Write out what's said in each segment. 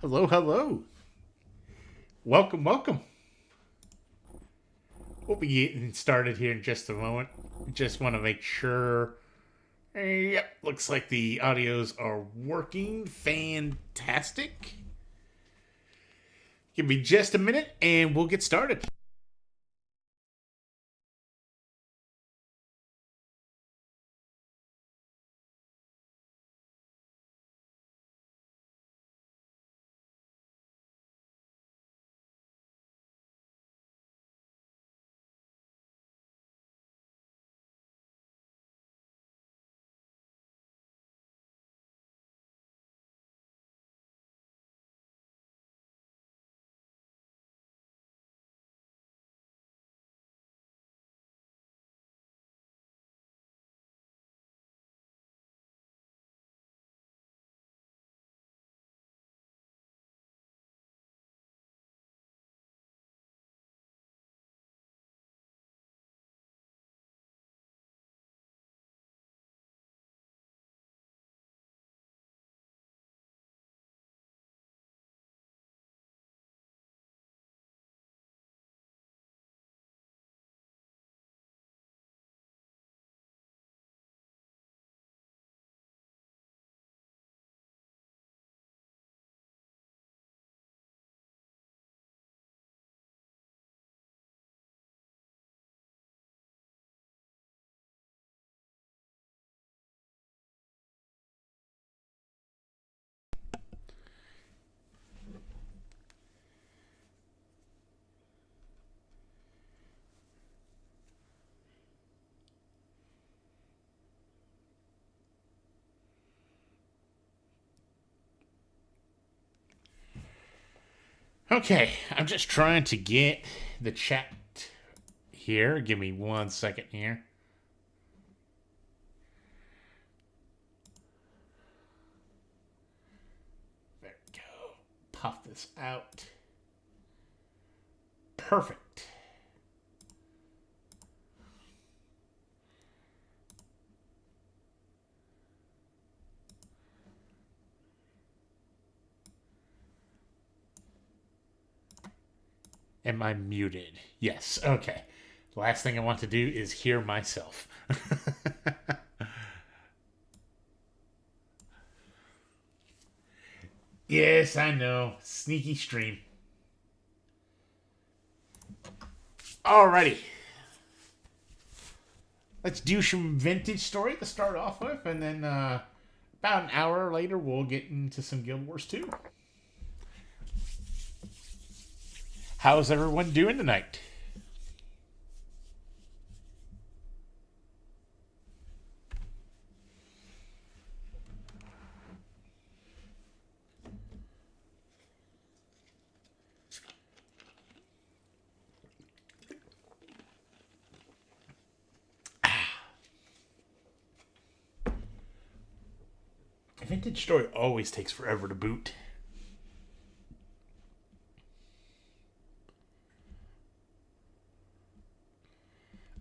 Hello, hello. Welcome, welcome. We'll be getting started here in just a moment. Just want to make sure. Yep, looks like the audios are working. Fantastic. Give me just a minute and we'll get started. Okay, I'm just trying to get the chat here. Give me 1 second here. There we go. Puff this out. Perfect. Am I muted? Yes. Okay. The last thing I want to do is hear myself. Yes, I know. Sneaky stream. Alrighty. Let's do some vintage story to start off with, and then about an hour later, we'll get into some Guild Wars 2. How's everyone doing tonight? Vintage story always takes forever to boot.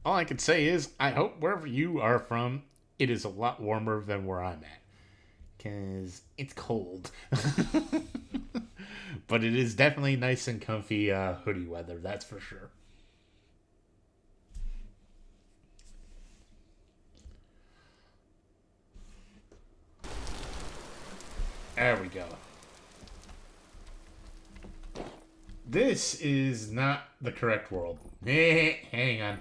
All I can say is, I hope wherever you are from, it is a lot warmer than where I'm at. Because it's cold. But it is definitely nice and comfy hoodie weather, that's for sure. There we go. This is not the correct world. Hang on.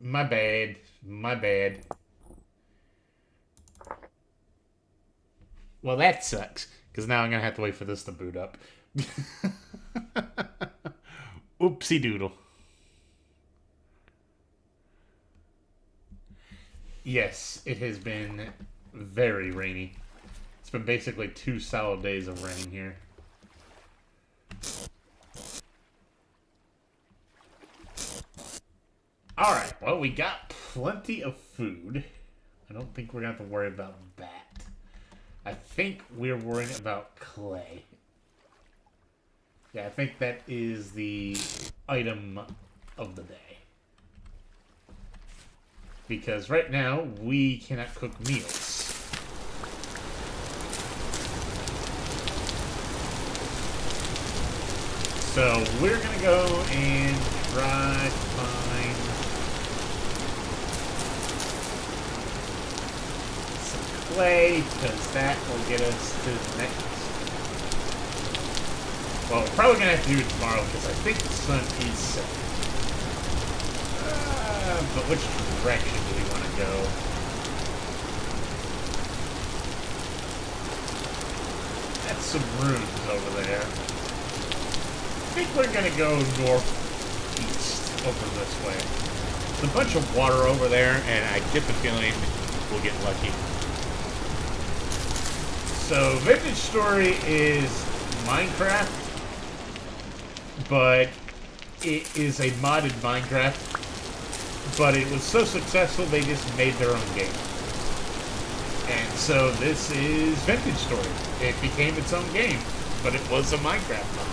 My bad. My bad. Well, that sucks. Because now I'm going to have to wait for this to boot up. Oopsie doodle. Yes, it has been very rainy. It's been basically 2 solid days of rain here. Alright, well, we got plenty of food. I don't think we're going to have to worry about that. I think we're worrying about clay. Yeah, I think that is the item of the day. Because right now, we cannot cook meals. So we're gonna go and try to find some clay, because that will get us to the next. Well, we're probably gonna have to do it tomorrow because I think the sun is set. But which direction do we want to go? That's some ruins over there. I think we're gonna go northeast over this way. There's a bunch of water over there, and I get the feeling we'll get lucky. So, Vintage Story is Minecraft, but it is a modded Minecraft. But it was so successful, they just made their own game. And so this is Vintage Story. It became its own game, but it was a Minecraft mod.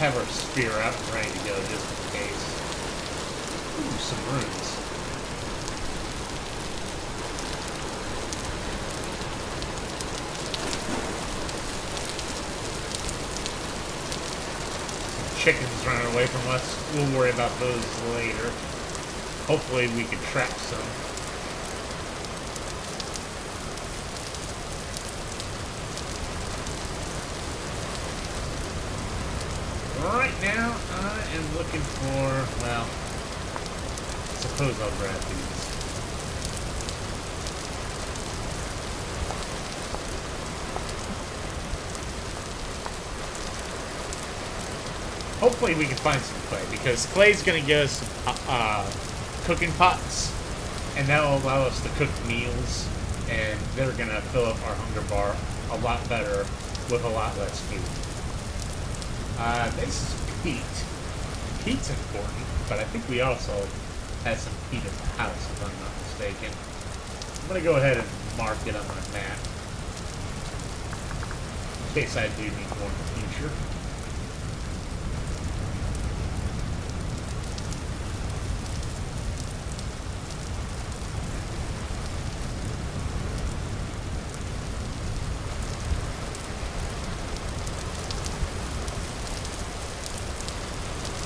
Let's have our spear out and ready to go just in case. Ooh, some runes. Chickens running away from us. We'll worry about those later. Hopefully we can trap some. Right now, I am looking for, well, I suppose I'll grab these. Hopefully we can find some clay, because clay's going to give us cooking pots, and that will allow us to cook meals, and they're going to fill up our hunger bar a lot better with a lot less food. This is peat. Peat's important, but I think we also have some peat at the house, if I'm not mistaken. I'm going to go ahead and mark it on my map, in case I do need more in the future.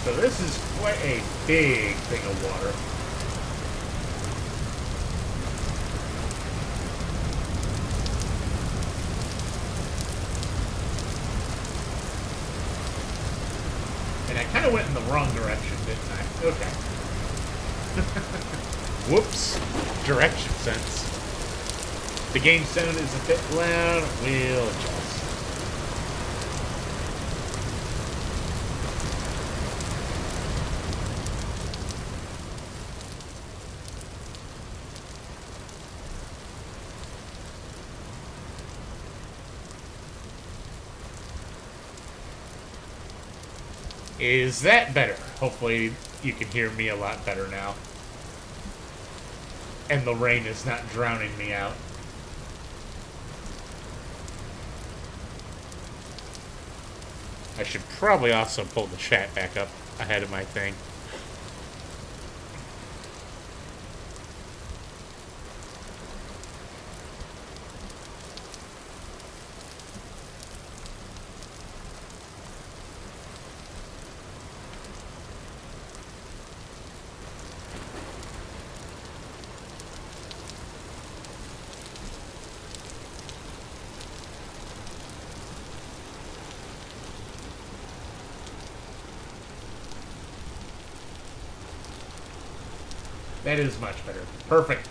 So this is quite a big thing of water. And I kind of went in the wrong direction, didn't I? Okay. Whoops. Direction sense. The game sound is a bit loud. We'll adjust. Is that better? Hopefully you can hear me a lot better now. And the rain is not drowning me out. I should probably also pull the chat back up ahead of my thing. That is much better. Perfect.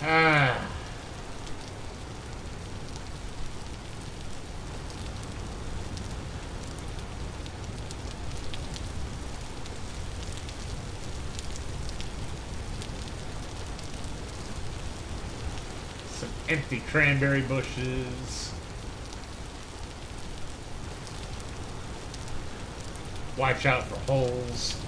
Ah. Some empty cranberry bushes. Watch out for holes.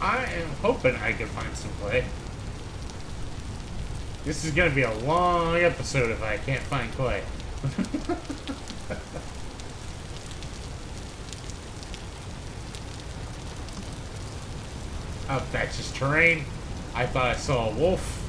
I am hoping I can find some clay. This is going to be a long episode if I can't find clay. Oh, that's just terrain. I thought I saw a wolf.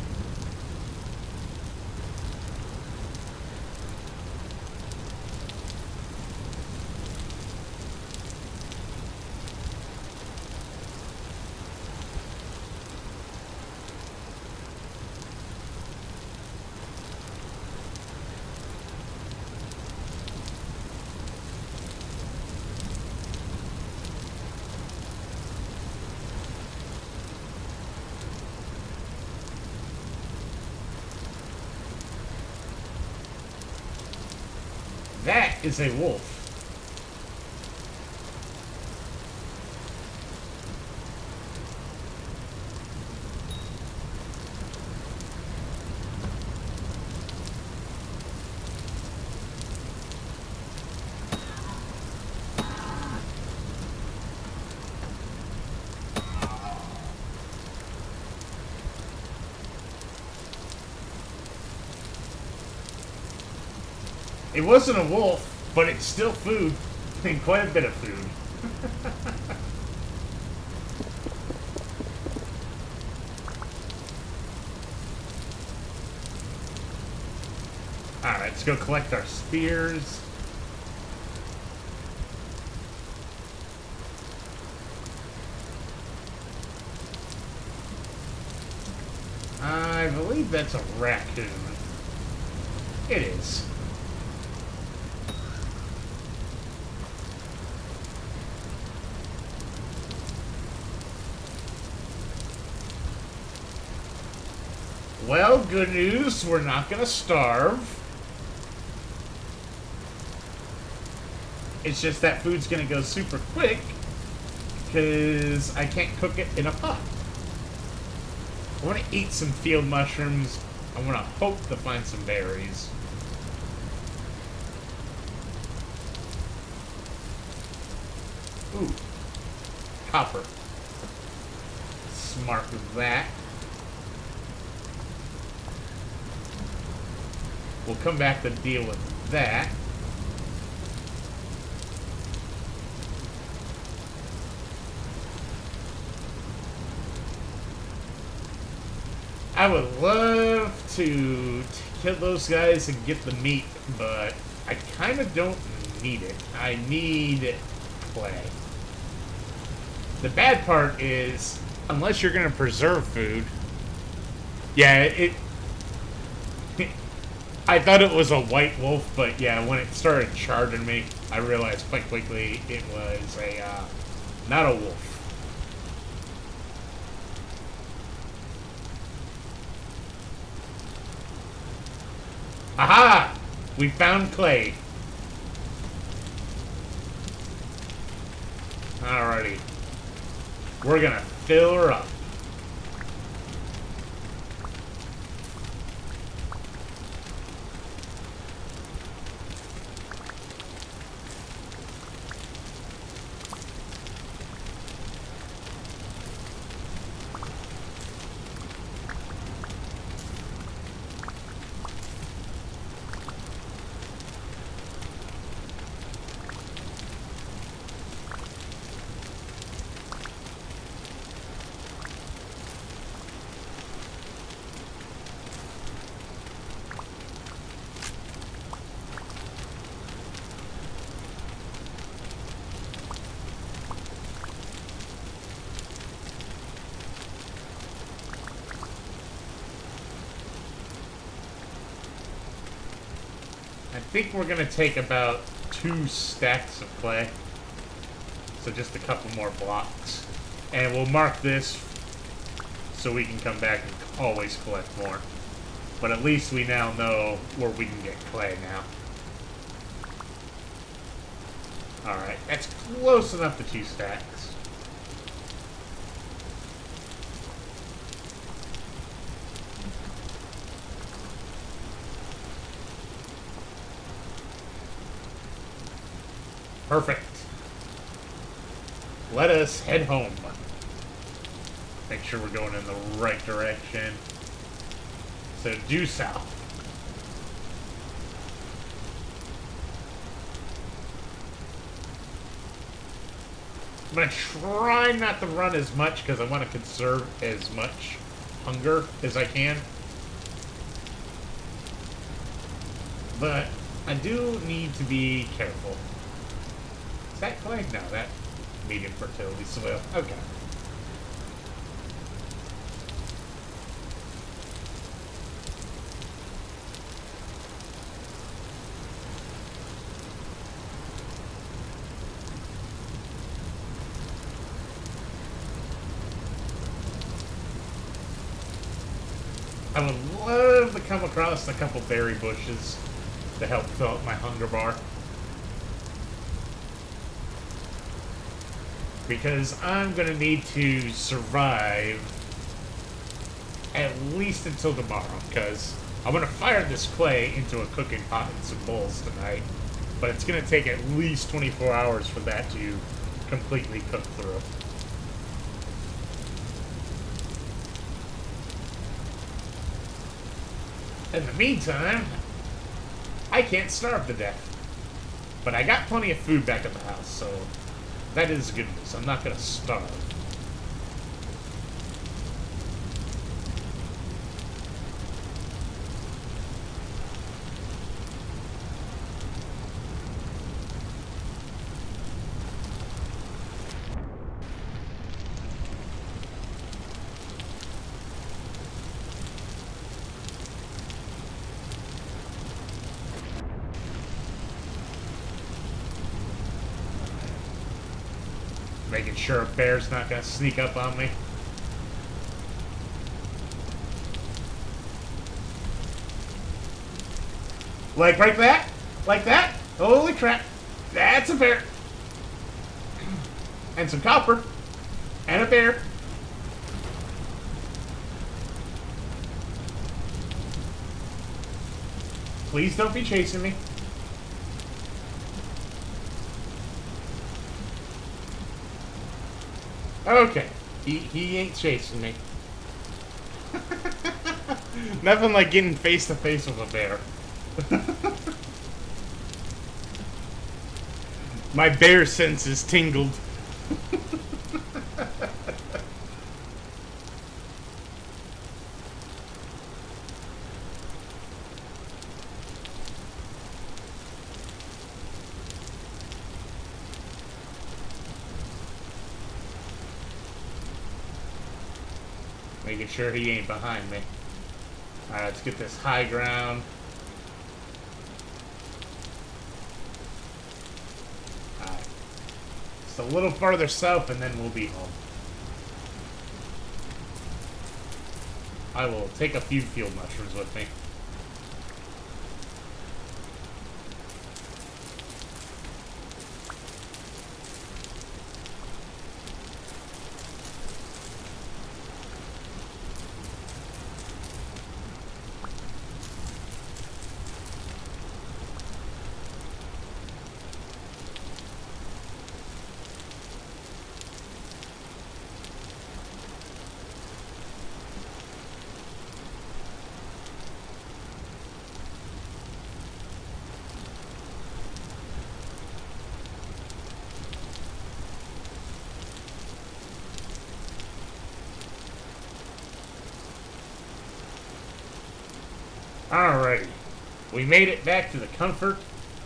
That is a wolf. It wasn't a wolf, but it's still food. And quite a bit of food. Alright, let's go collect our spears. I believe that's a raccoon. It is. Well, good news, we're not gonna starve. It's just that food's gonna go super quick because I can't cook it in a pot. I want to eat some field mushrooms. I want to hope to find some berries. Ooh, copper. Smart with that. We'll come back to deal with that. I would love to kill those guys and get the meat, but I kind of don't need it. I need clay. The bad part is, unless you're going to preserve food, yeah, I thought it was a white wolf, but yeah, when it started charging me, I realized quite quickly it was not a wolf. Aha! We found clay. Alrighty. We're gonna fill her up. think we're gonna take about 2 stacks of clay. So just a couple more blocks. And we'll mark this so we can come back and always collect more. But at least we now know where we can get clay now. Alright, that's close enough to 2 stacks. Perfect. Let us head home. Make sure we're going in the right direction. So, due south. I'm going to try not to run as much because I want to conserve as much hunger as I can. But I do need to be careful. Is that clay? No, that medium fertility soil. Okay. I would love to come across a couple berry bushes to help fill up my hunger bar. Because I'm going to need to survive at least until tomorrow. Because I'm going to fire this clay into a cooking pot and some bowls tonight. But it's going to take at least 24 hours for that to completely cook through. In the meantime, I can't starve to death. But I got plenty of food back at the house, so that is good news. I'm not going to starve. Making sure a bear's not going to sneak up on me. Like right that? Like that? Holy crap. That's a bear. And some copper. And a bear. Please don't be chasing me. Okay. He ain't chasing me. Nothing like getting face to face with a bear. My bear senses tingled. Making sure he ain't behind me. Alright, let's get this high ground. Alright. Just a little farther south and then we'll be home. I will take a few field mushrooms with me. Alrighty. We made it back to the comfort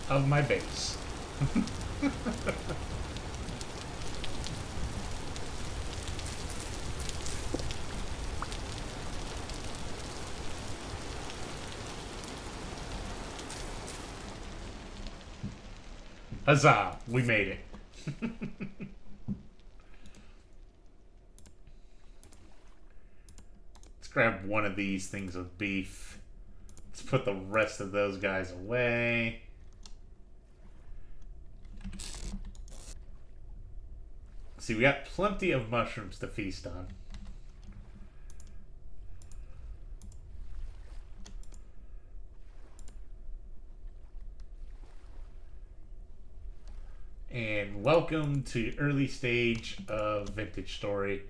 of my base. Huzzah! We made it. Let's grab one of these things of beef. Let's put the rest of those guys away. See, we got plenty of mushrooms to feast on. And welcome to early stage of Vintage Story,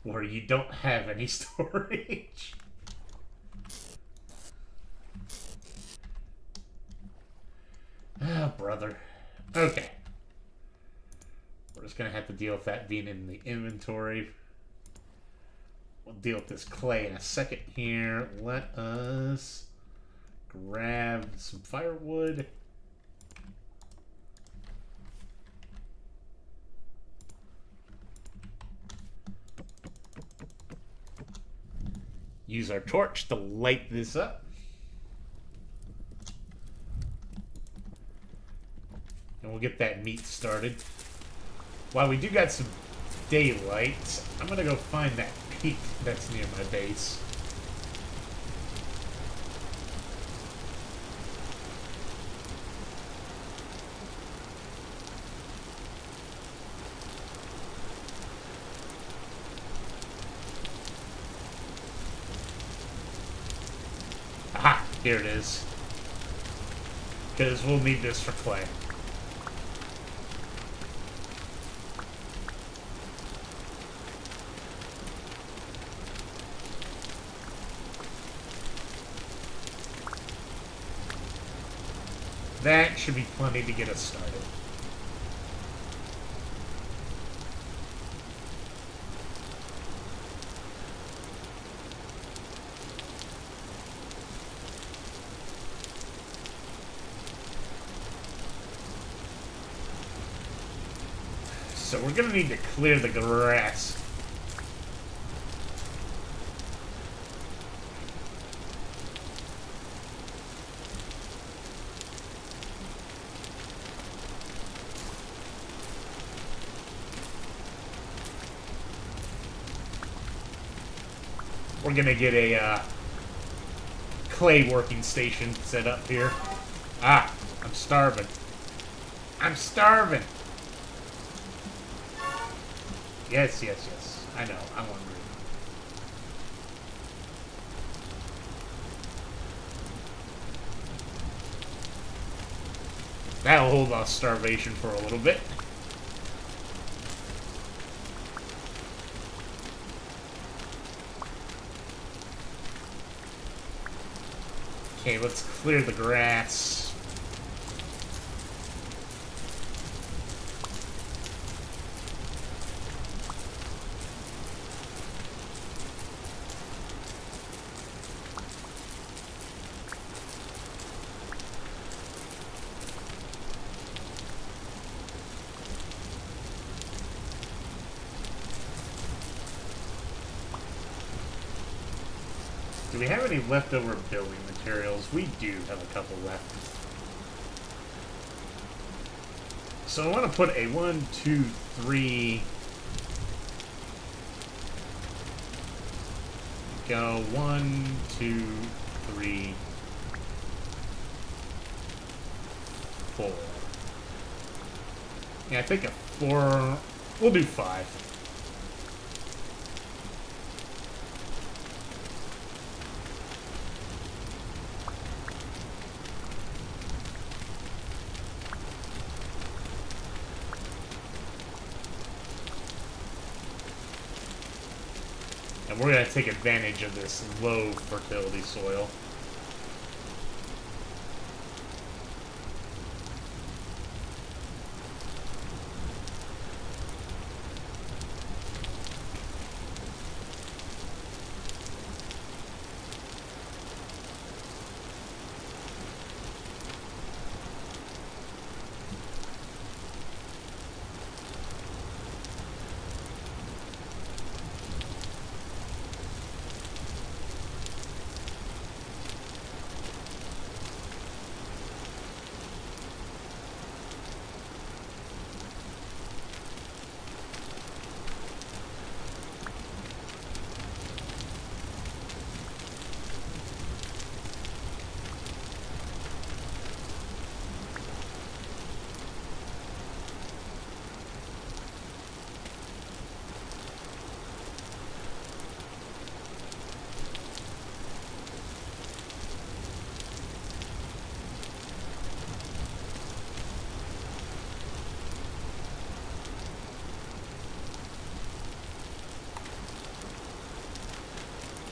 where you don't have any storage. Ah, brother. Okay. We're just gonna have to deal with that being in the inventory. We'll deal with this clay in a second here. Let us grab some firewood. Use our torch to light this up. And we'll get that meat started. While we do got some daylight, I'm gonna go find that peak that's near my base. Aha! Here it is. Because we'll need this for clay. That should be plenty to get us started. So we're gonna need to clear the grass. We're gonna get a clay working station set up here. Ah, I'm starving. I'm starving. Yes, yes, yes. I know. I'm hungry. That'll hold off starvation for a little bit. Okay, let's clear the grass. Do we have any leftover building materials? We do have a couple left. So I want to put a 1, 2, 3. Go 1, 2, 3, 4. Yeah, I think a 4. We'll do 5. And we're going to take advantage of this low fertility soil.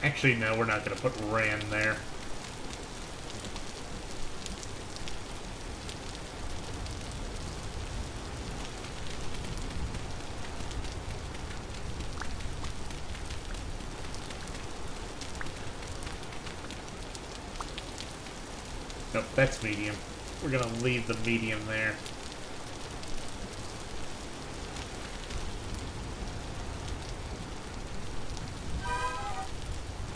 Actually, no, we're not going to put Ran there. Nope, that's medium. We're going to leave the medium there.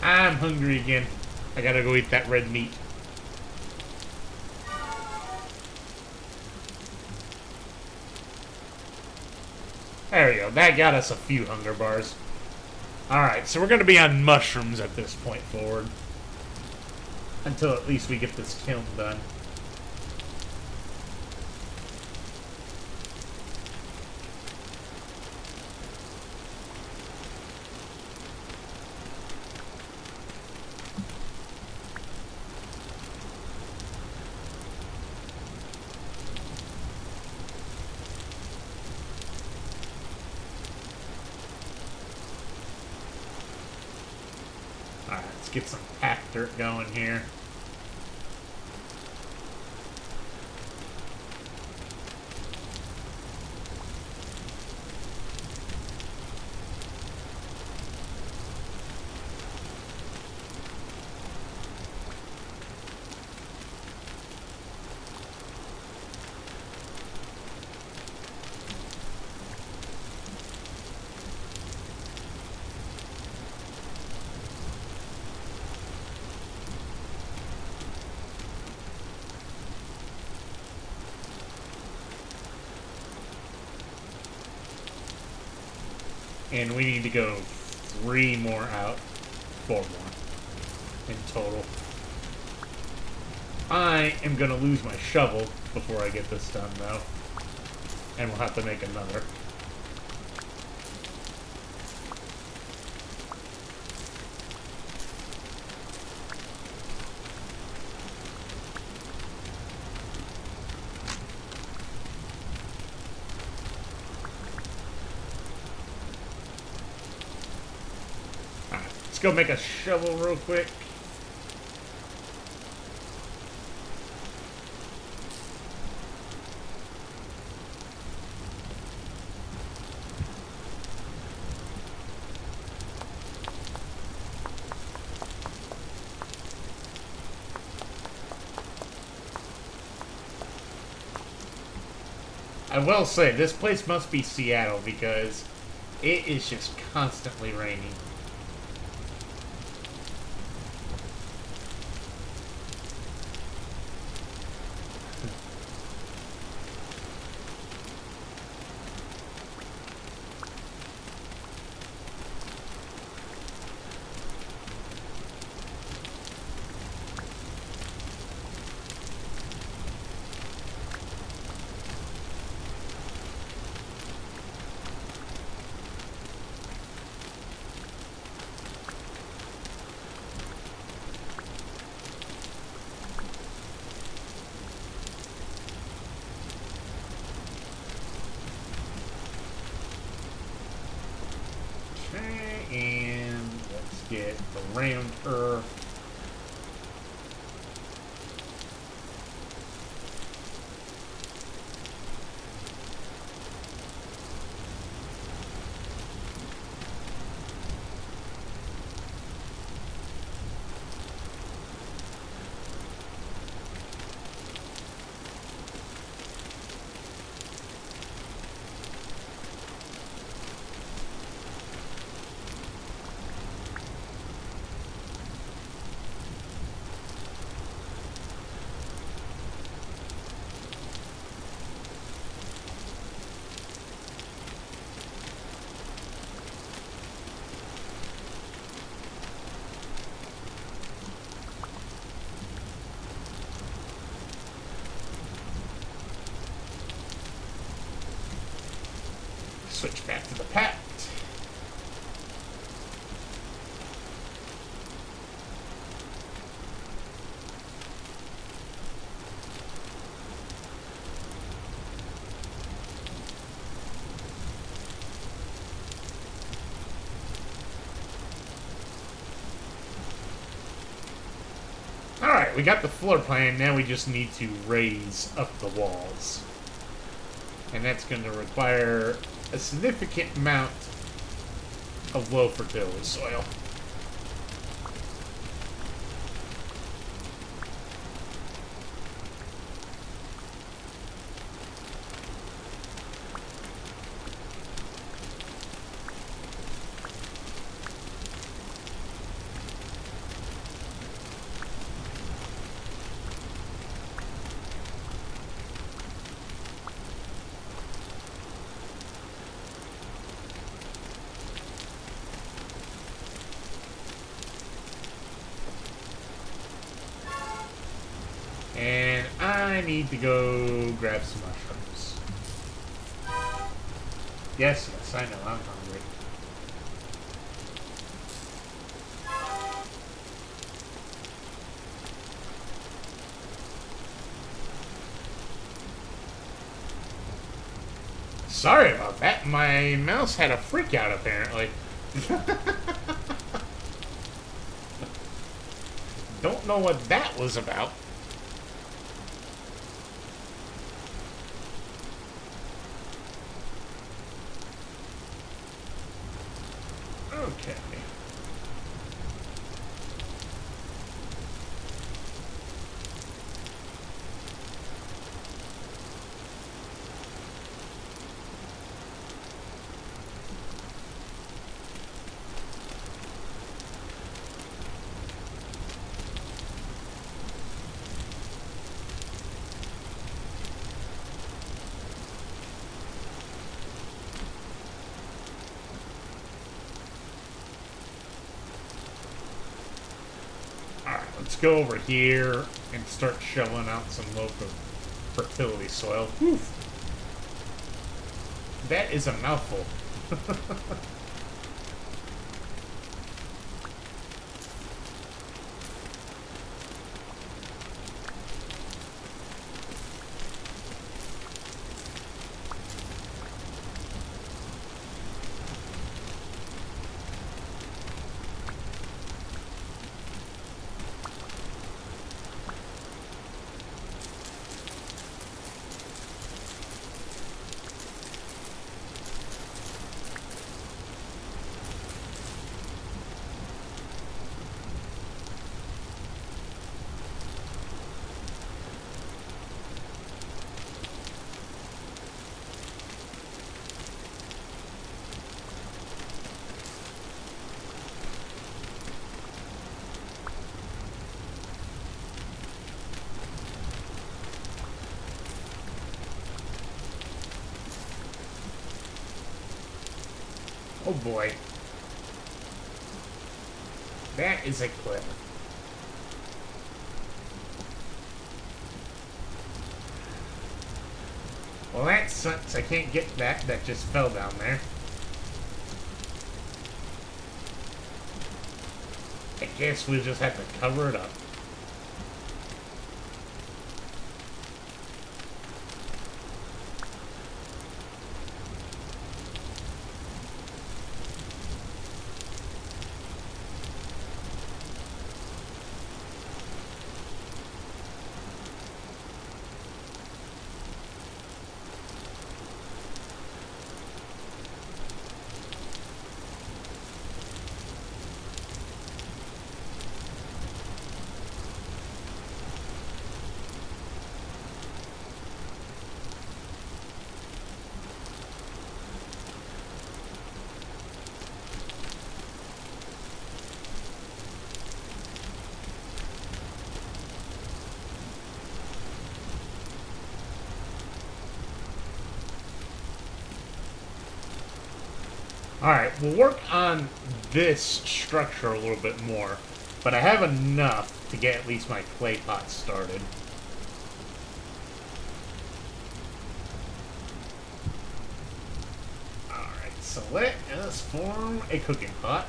I'm hungry again. I gotta go eat that red meat. There we go. That got us a few hunger bars. Alright, so we're gonna be on mushrooms at this point forward. Until at least we get this kiln done. Alright, let's get some packed dirt going here. And we need to go 3 more out. 4 more in total. I am going to lose my shovel before I get this done, though. And we'll have to make another. Go make a shovel real quick. I will say, this place must be Seattle because it is just constantly raining. And let's get the round earth. Switch back to the pact. Alright, we got the floor plan, now we just need to raise up the walls. And that's going to require a significant amount of low fertility soil. And I need to go grab some mushrooms. Yes, I know, I'm hungry. Sorry about that, my mouse had a freak out apparently. Don't know what that was about. Okay. Let's go over here and start shoveling out some local fertility soil. Whew. That is a mouthful. Oh boy. That is a cliff. Well, that sucks. I can't get that. That just fell down there. I guess we'll just have to cover it up. Alright, we'll work on this structure a little bit more, but I have enough to get at least my clay pot started. Alright, so let us form a cooking pot.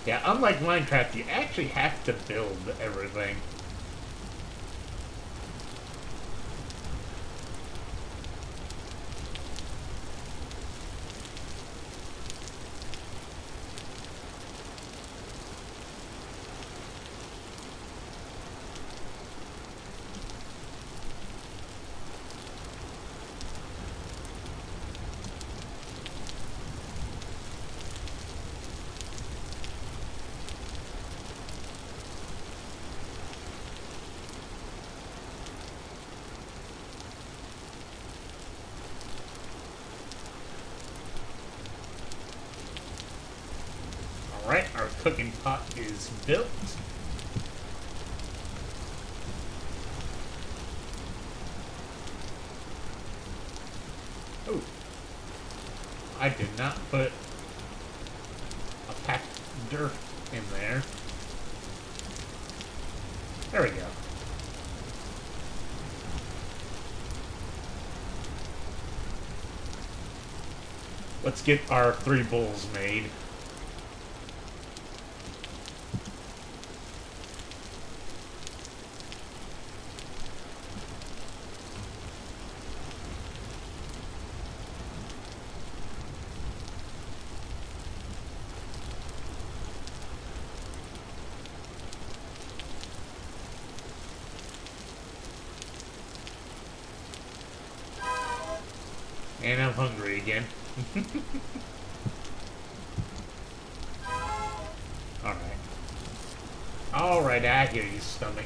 Yeah, unlike Minecraft, you actually have to build everything. Alright, our cooking pot is built. Oh. I did not put a packed dirt in there. There we go. Let's get our 3 bowls made. And I'm hungry again. Alright. Alright, I hear you, stomach.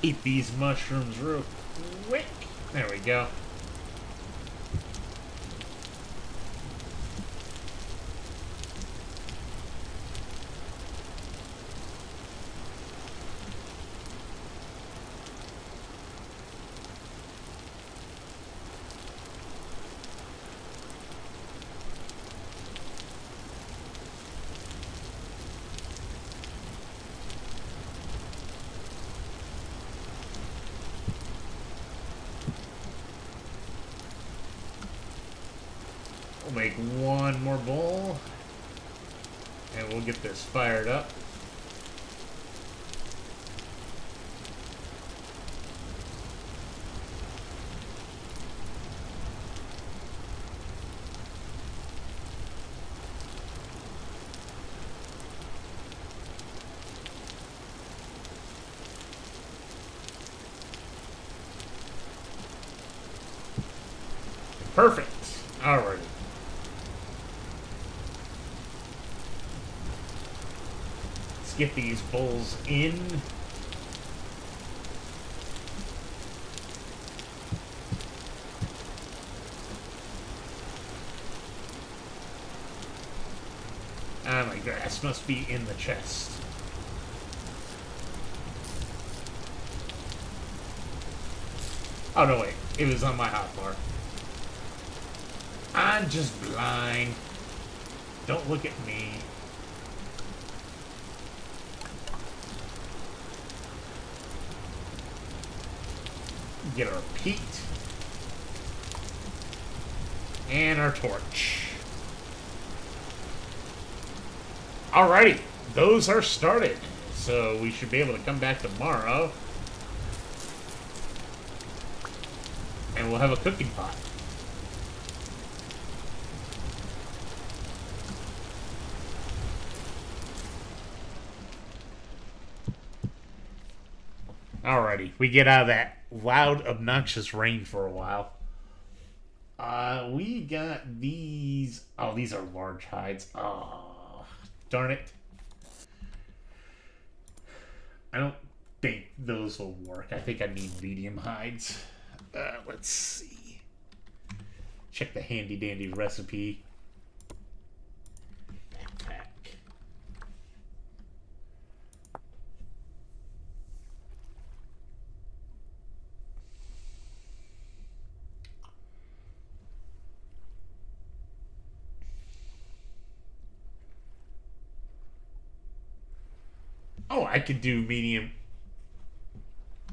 Eat these mushrooms real quick. There we go. We'll make one more bowl, and we'll get this fired up. Perfect. Alrighty. Let's get these bowls in. Ah, my grass must be in the chest. Oh, no, wait. It was on my hotbar. I'm just blind. Don't look at me. Get our peat. And our torch. Alrighty. Those are started. So we should be able to come back tomorrow. And we'll have a cooking pot. Alrighty, we get out of that loud, obnoxious rain for a while. We got these. Oh, these are large hides. Oh, darn it. I don't think those will work. I think I need medium hides. Let's see. Check the handy dandy recipe. Backpack. Oh, I could do medium.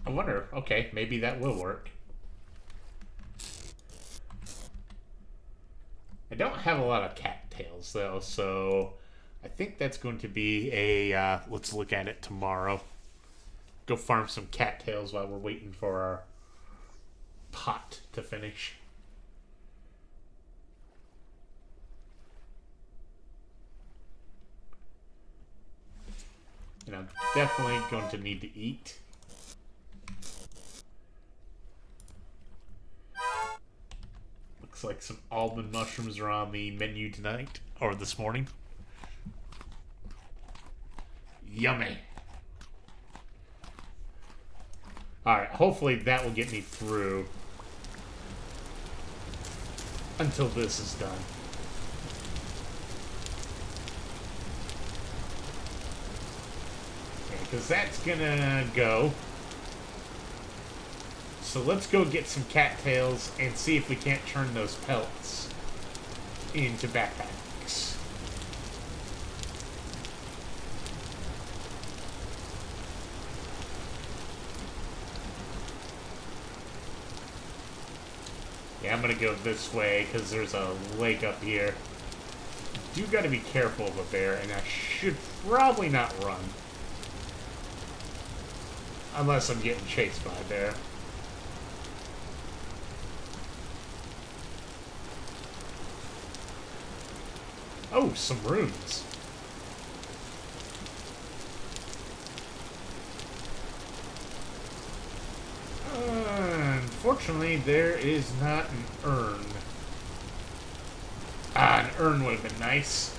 I wonder. Okay, maybe that will work. I don't have a lot of cattails, though, so I think that's going to be a, let's look at it tomorrow. Go farm some cattails while we're waiting for our pot to finish. And I'm definitely going to need to eat. Looks like some almond mushrooms are on the menu tonight, or this morning. Yummy. Alright, hopefully that will get me through until this is done. Because that's gonna go. So let's go get some cattails and see if we can't turn those pelts into backpacks. Yeah, I'm gonna go this way because there's a lake up here. Do gotta be careful of a bear, and I should probably not run. Unless I'm getting chased by a bear. Oh, some runes. Unfortunately, there is not an urn. Ah, an urn would have been nice.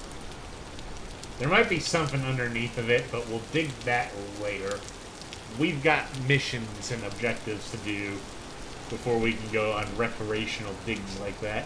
There might be something underneath of it, but we'll dig that later. We've got missions and objectives to do before we can go on recreational digs like that.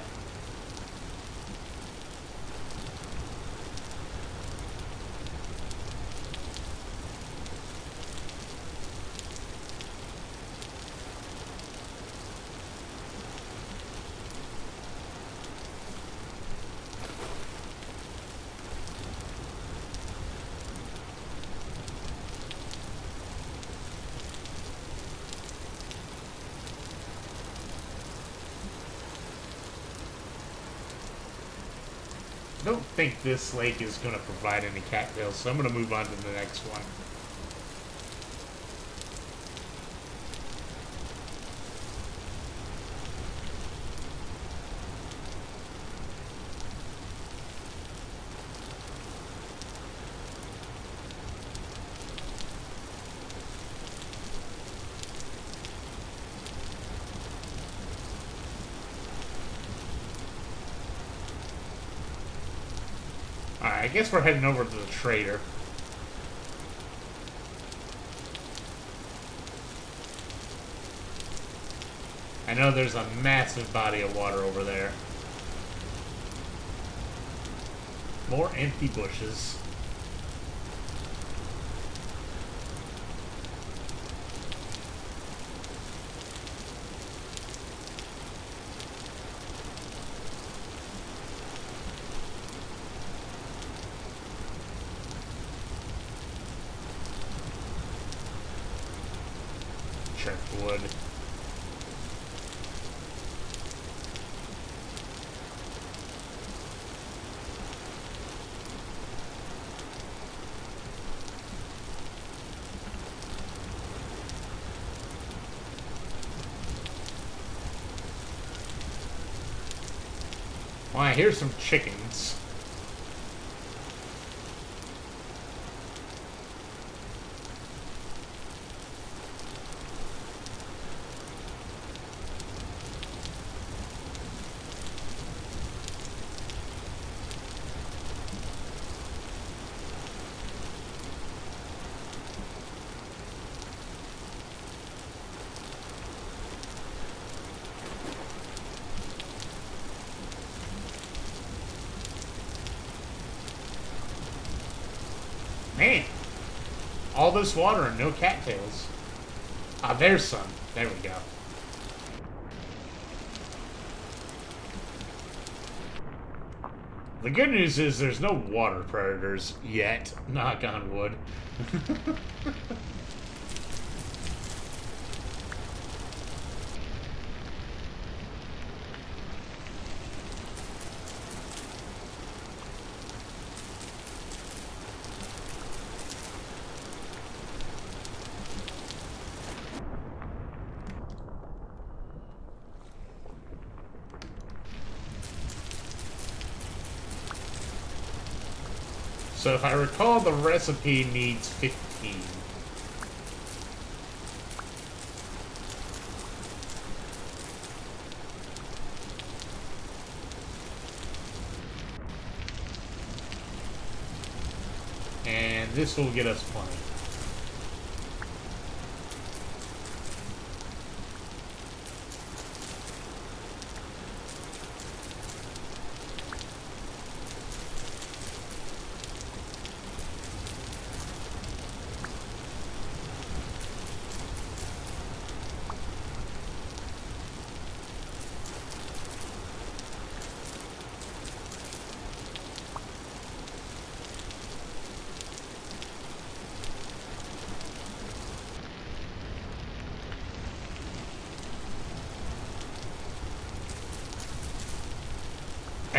I don't think this lake is going to provide any cattails, so I'm going to move on to the next one. Alright, I guess we're heading over to the trader. I know there's a massive body of water over there. More empty bushes. Wood. Well, I hear some chickens. Man, all this water and no cattails. Ah, there's some. There we go. The good news is there's no water predators yet. Knock on wood. So if I recall, the recipe needs 15. And this will get us plenty.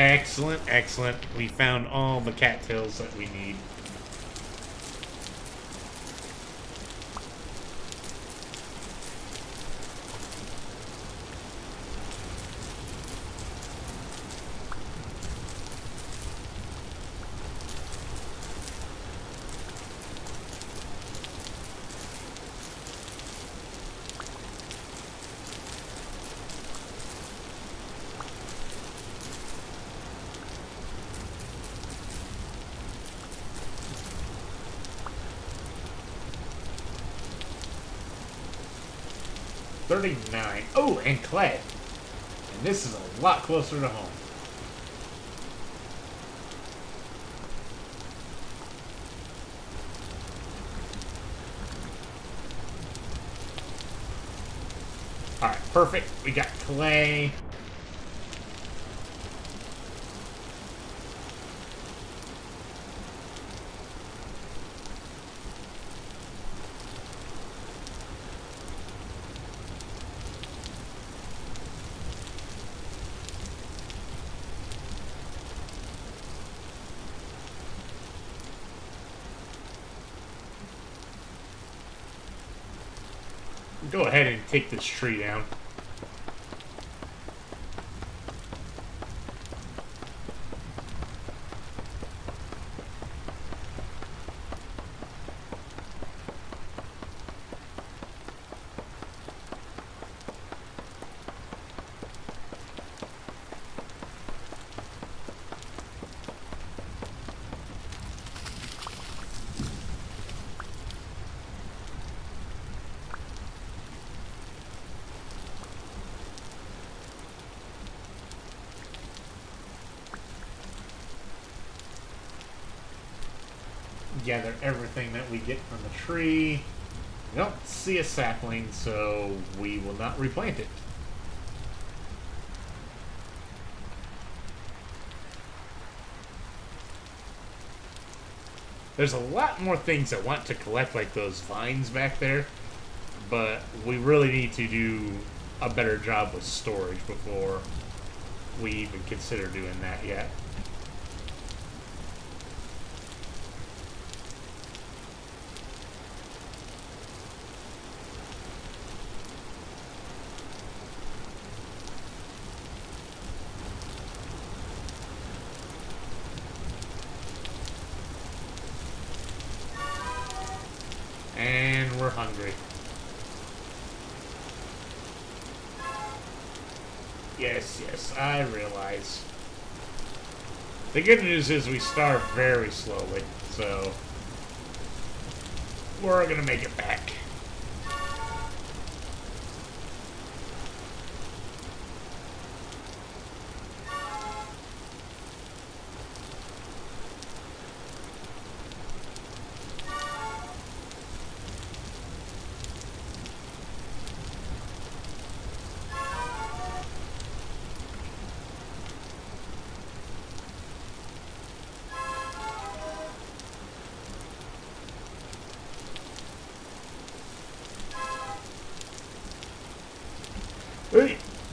Excellent, excellent. We found all the cattails that we need. $39. Oh, and clay. And this is a lot closer to home. Alright, perfect. We got clay. Go ahead and take this tree down. Gather everything that we get from the tree. We don't see a sapling, so we will not replant it. There's a lot more things I want to collect, like those vines back there, but we really need to do a better job with storage before we even consider doing that yet. And we're hungry. Yes, yes, I realize. The good news is we starve very slowly, so we're gonna make it back.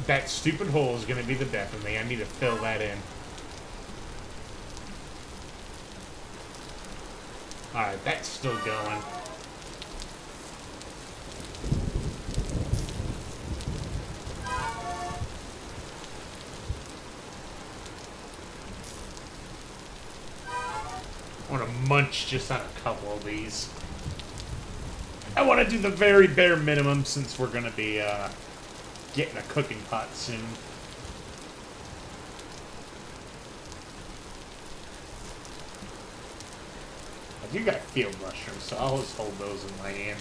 That stupid hole is going to be the death of me. I need to fill that in. Alright, that's still going. I want to munch just on a couple of these. I want to do the very bare minimum since we're going to be, getting a cooking pot soon. I do got field mushrooms, so I'll just hold those in my hand.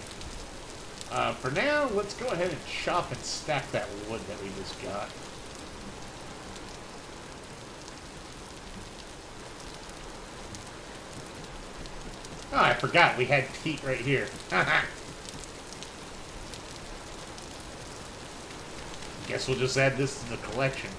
For now, let's go ahead and chop and stack that wood that we just got. Oh, I forgot, we had peat right here. Guess we'll just add this to the collection.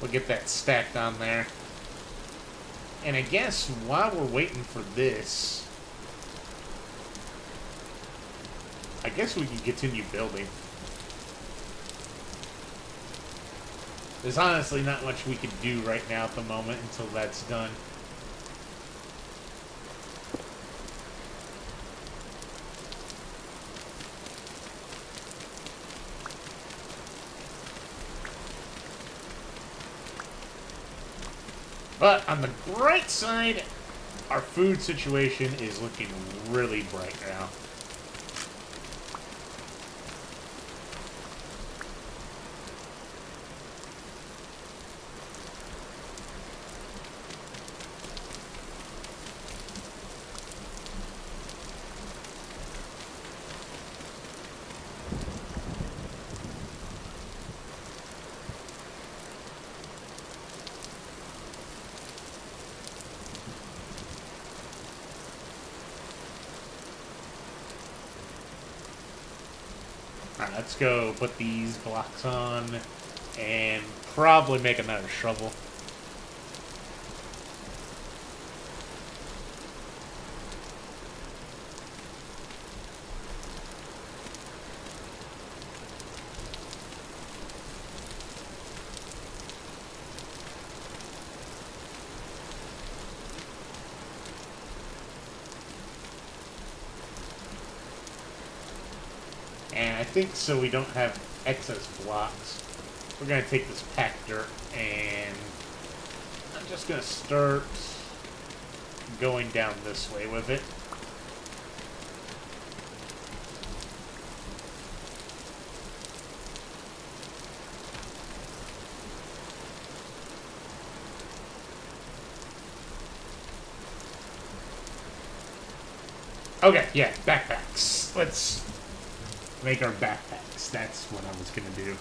We'll get that stacked on there. And I guess while we're waiting for this, I guess we can continue building. There's honestly not much we can do right now at the moment until that's done. But on the bright side, our food situation is looking really bright now. Alright, let's go put these blocks on and probably make another shovel. And I think so we don't have excess blocks, we're going to take this packed dirt and I'm just going to start going down this way with it. Okay, yeah, backpacks. Let's make our backpacks. That's what I was going to do.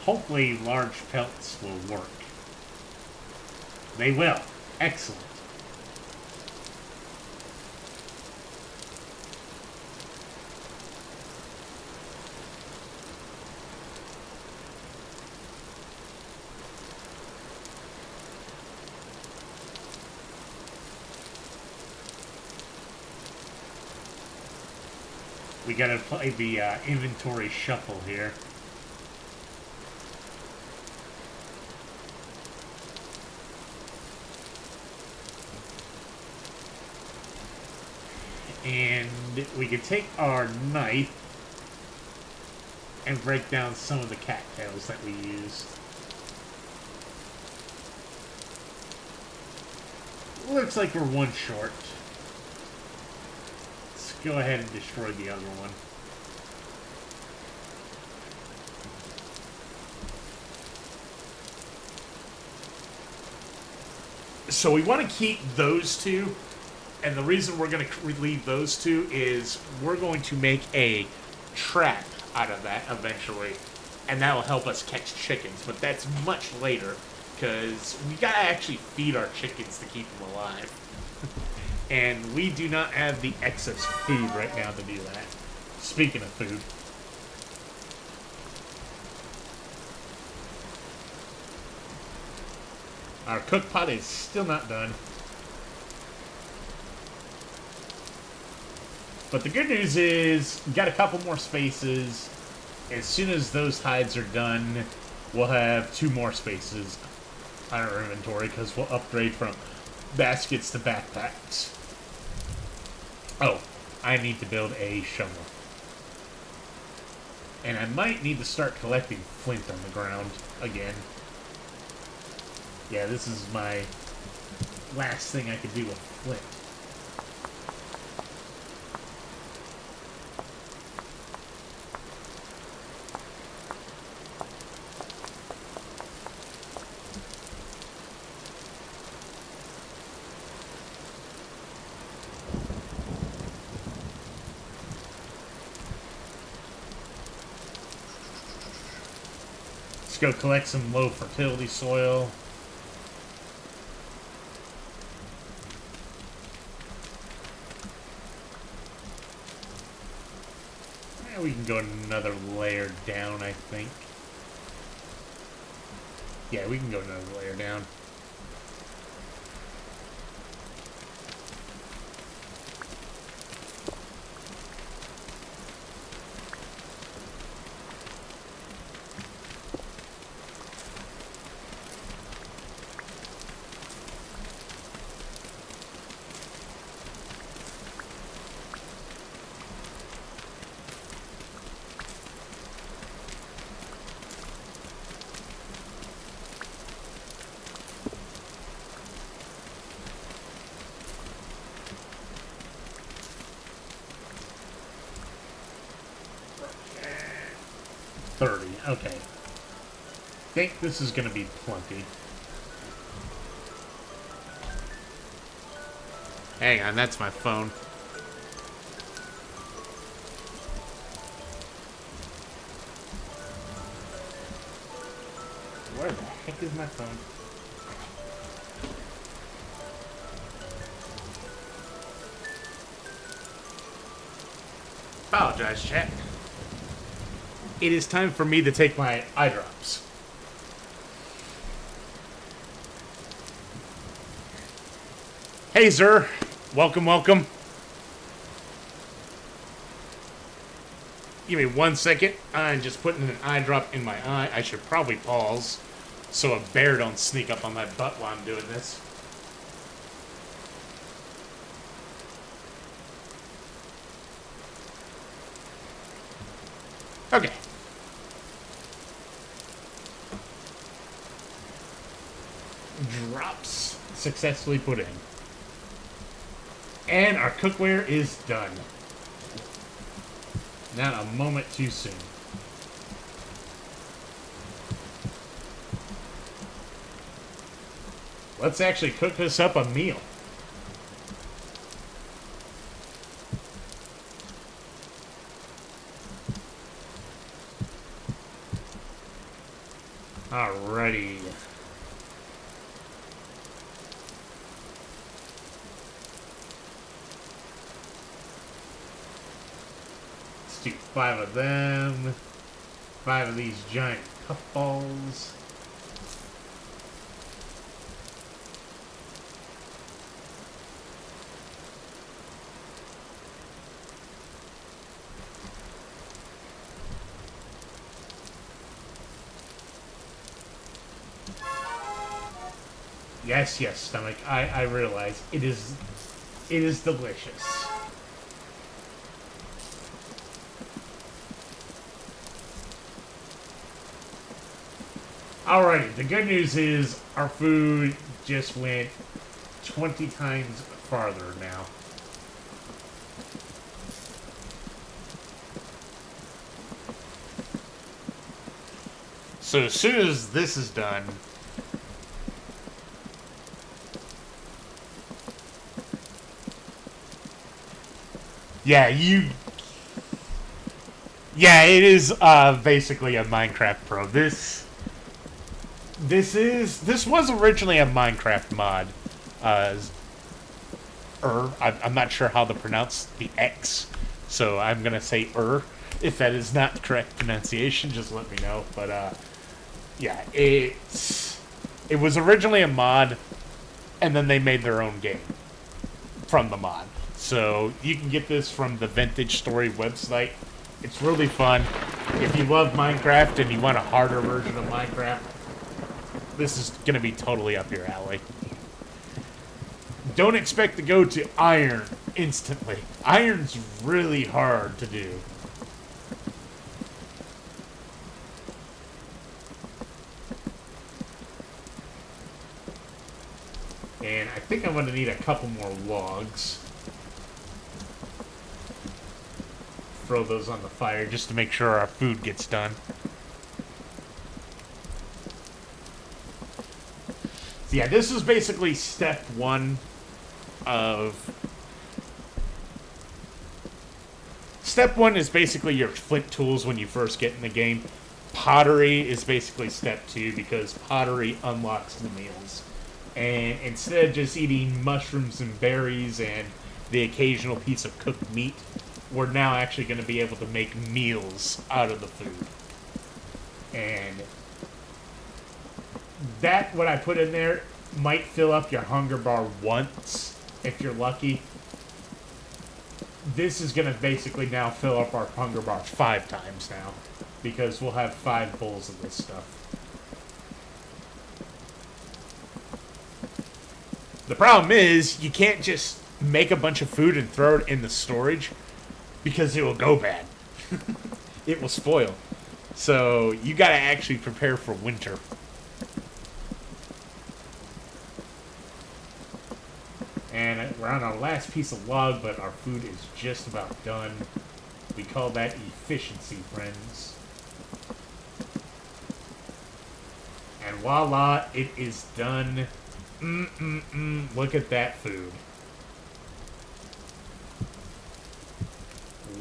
Hopefully large pelts will work. They will. Excellent. We gotta play the inventory shuffle here. And we can take our knife and break down some of the cattails that we used. Looks like we're one short. Go ahead and destroy the other one. So we want to keep those two, and the reason we're going to leave those two is we're going to make a trap out of that eventually, and that will help us catch chickens, but that's much later, because we got to actually feed our chickens to keep them alive. And we do not have the excess food right now to do that. Speaking of food. Our cook pot is still not done. But the good news is, we got a couple more spaces. As soon as those hides are done, we'll have 2 more spaces on our inventory, because we'll upgrade from baskets to backpacks. Oh, I need to build a shovel. And I might need to start collecting flint on the ground again. Yeah, this is my last thing I could do with flint. Go collect some low fertility soil. And we can go another layer down, I think. Yeah, we can go another layer down. Okay. I think this is going to be plenty. Hang on, that's my phone. Where the heck is my phone? Apologize, chat. It is time for me to take my eye drops. Hey, Zer. Welcome, welcome. Give me 1 second. I'm just putting an eye drop in my eye. I should probably pause so a bear don't sneak up on my butt while I'm doing this. Okay. Drops successfully put in. And our cookware is done. Not a moment too soon. Let's actually cook us up a meal. Alrighty. Let's do 5 of them. 5 of these giant puffballs. Yes, yes, stomach. I realize it is delicious. Alrighty, the good news is our food just went 20 times farther now. So as soon as this is done, yeah, it is basically a Minecraft Pro. This was originally a Minecraft mod. I'm not sure how to pronounce the X, so I'm gonna say If that is not the correct pronunciation, just let me know. But yeah, it was originally a mod, and then they made their own game from the mod. So you can get this from the Vintage Story website. It's really fun. If you love Minecraft and you want a harder version of Minecraft, this is going to be totally up your alley. Don't expect to go to Iron instantly. Iron's really hard to do. And I think I'm going to need a couple more logs. Throw those on the fire just to make sure our food gets done. So yeah, this is basically step 1 of... Step 1 is basically your flint tools when you first get in the game. Pottery is basically step 2 because pottery unlocks the meals. And instead of just eating mushrooms and berries and the occasional piece of cooked meat, we're now actually going to be able to make meals out of the food. And That, what I put in there, might fill up your hunger bar once, if you're lucky. This is going to basically now fill up our hunger bar 5 times now, because we'll have 5 bowls of this stuff. The problem is, you can't just make a bunch of food and throw it in the storage, because it will go bad. It will spoil. So, you gotta actually prepare for winter. And we're on our last piece of log, but our food is just about done. We call that efficiency, friends. And voila, it is done. Look at that food.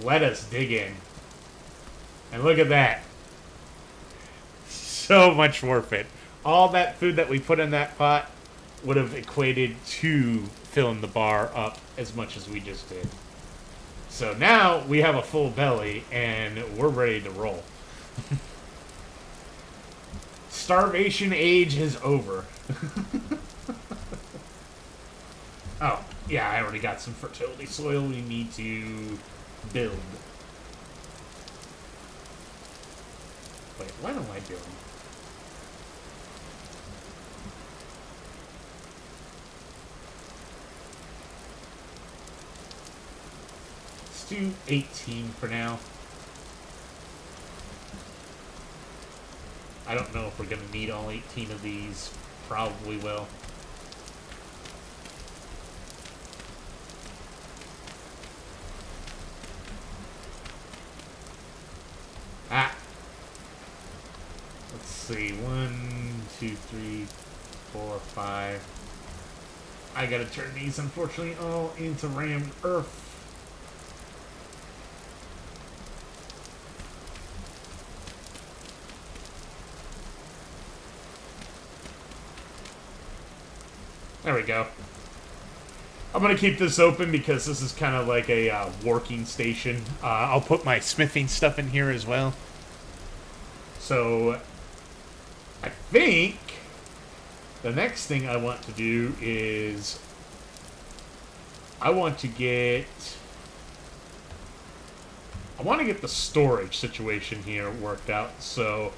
Let us dig in. And look at that. So much worth it. All that food that we put in that pot would have equated to filling the bar up as much as we just did. So now we have a full belly and we're ready to roll. Starvation age is over. Oh, yeah, I already got some fertility soil we need to build. Wait, what am I doing? Let's do 18 for now. I don't know if we're going to need all 18 of these. Probably will. Ah! Let's see. 1, 2, 3, 4, 5. I gotta turn these, unfortunately, all into rammed earth. There we go. I'm going to keep this open because this is kind of like a working station. I'll put my smithing stuff in here as well. So, I think the next thing I want to do is I want to get the storage situation here worked out. So,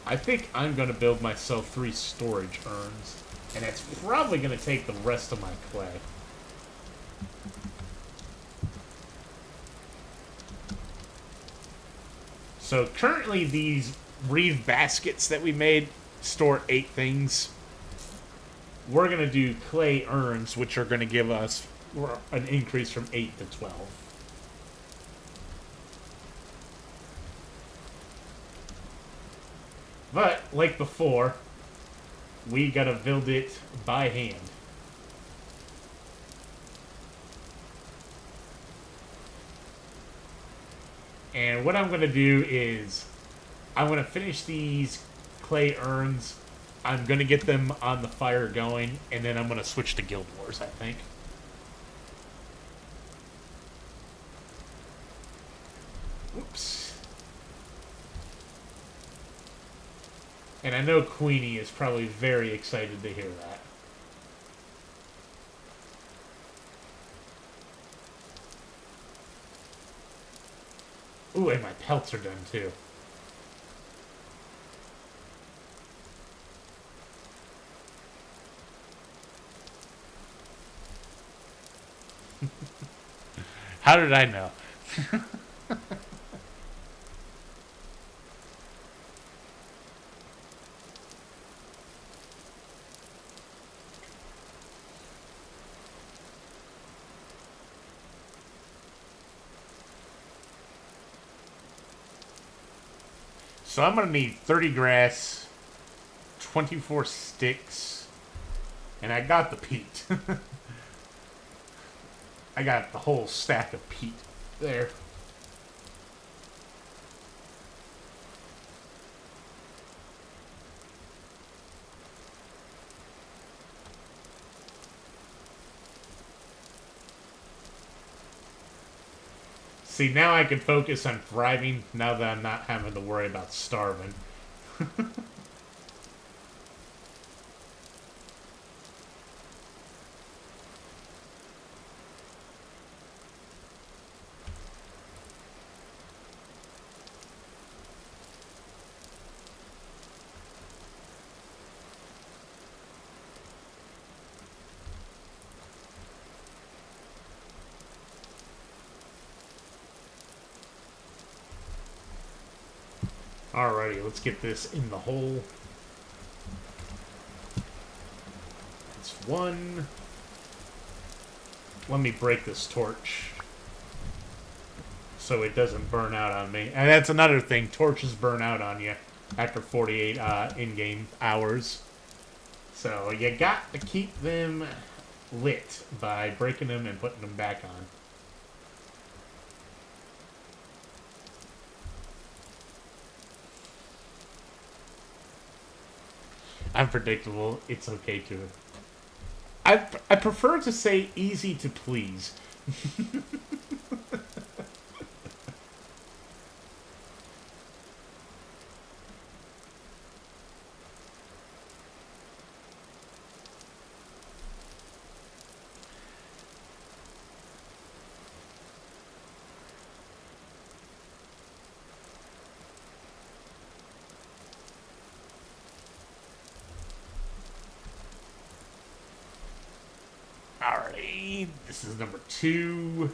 I think I'm going to build myself 3 storage urns. And it's probably going to take the rest of my clay. So currently these reeve baskets that we made store 8 things. We're going to do clay urns, which are going to give us an increase from 8 to 12. But, like before, we gotta build it by hand. And what I'm gonna do is I'm gonna finish these clay urns. I'm gonna get them on the fire going, and then I'm gonna switch to Guild Wars, I think. Whoops. And I know Queenie is probably very excited to hear that. Ooh, and my pelts are done too. How did I know? So I'm going to need 30 grass, 24 sticks, and I got the peat. I got the whole stack of peat there. See, now I can focus on thriving now that I'm not having to worry about starving. Alrighty, let's get this in the hole. It's one. Let me break this torch so it doesn't burn out on me. And that's another thing. Torches burn out on you after 48 in-game hours. So you got to keep them lit by breaking them and putting them back on. Unpredictable. It's okay to. I prefer to say easy to please. Alrighty, this is number 2.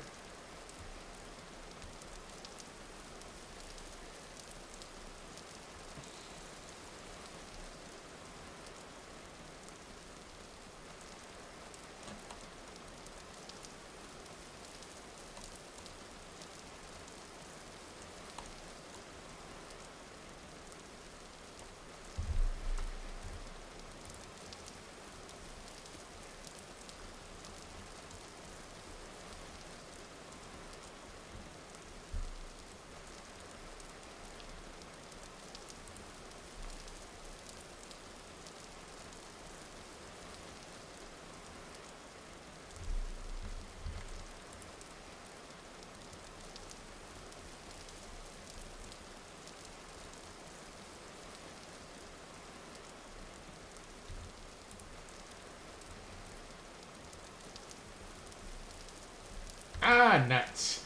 Ah, nuts.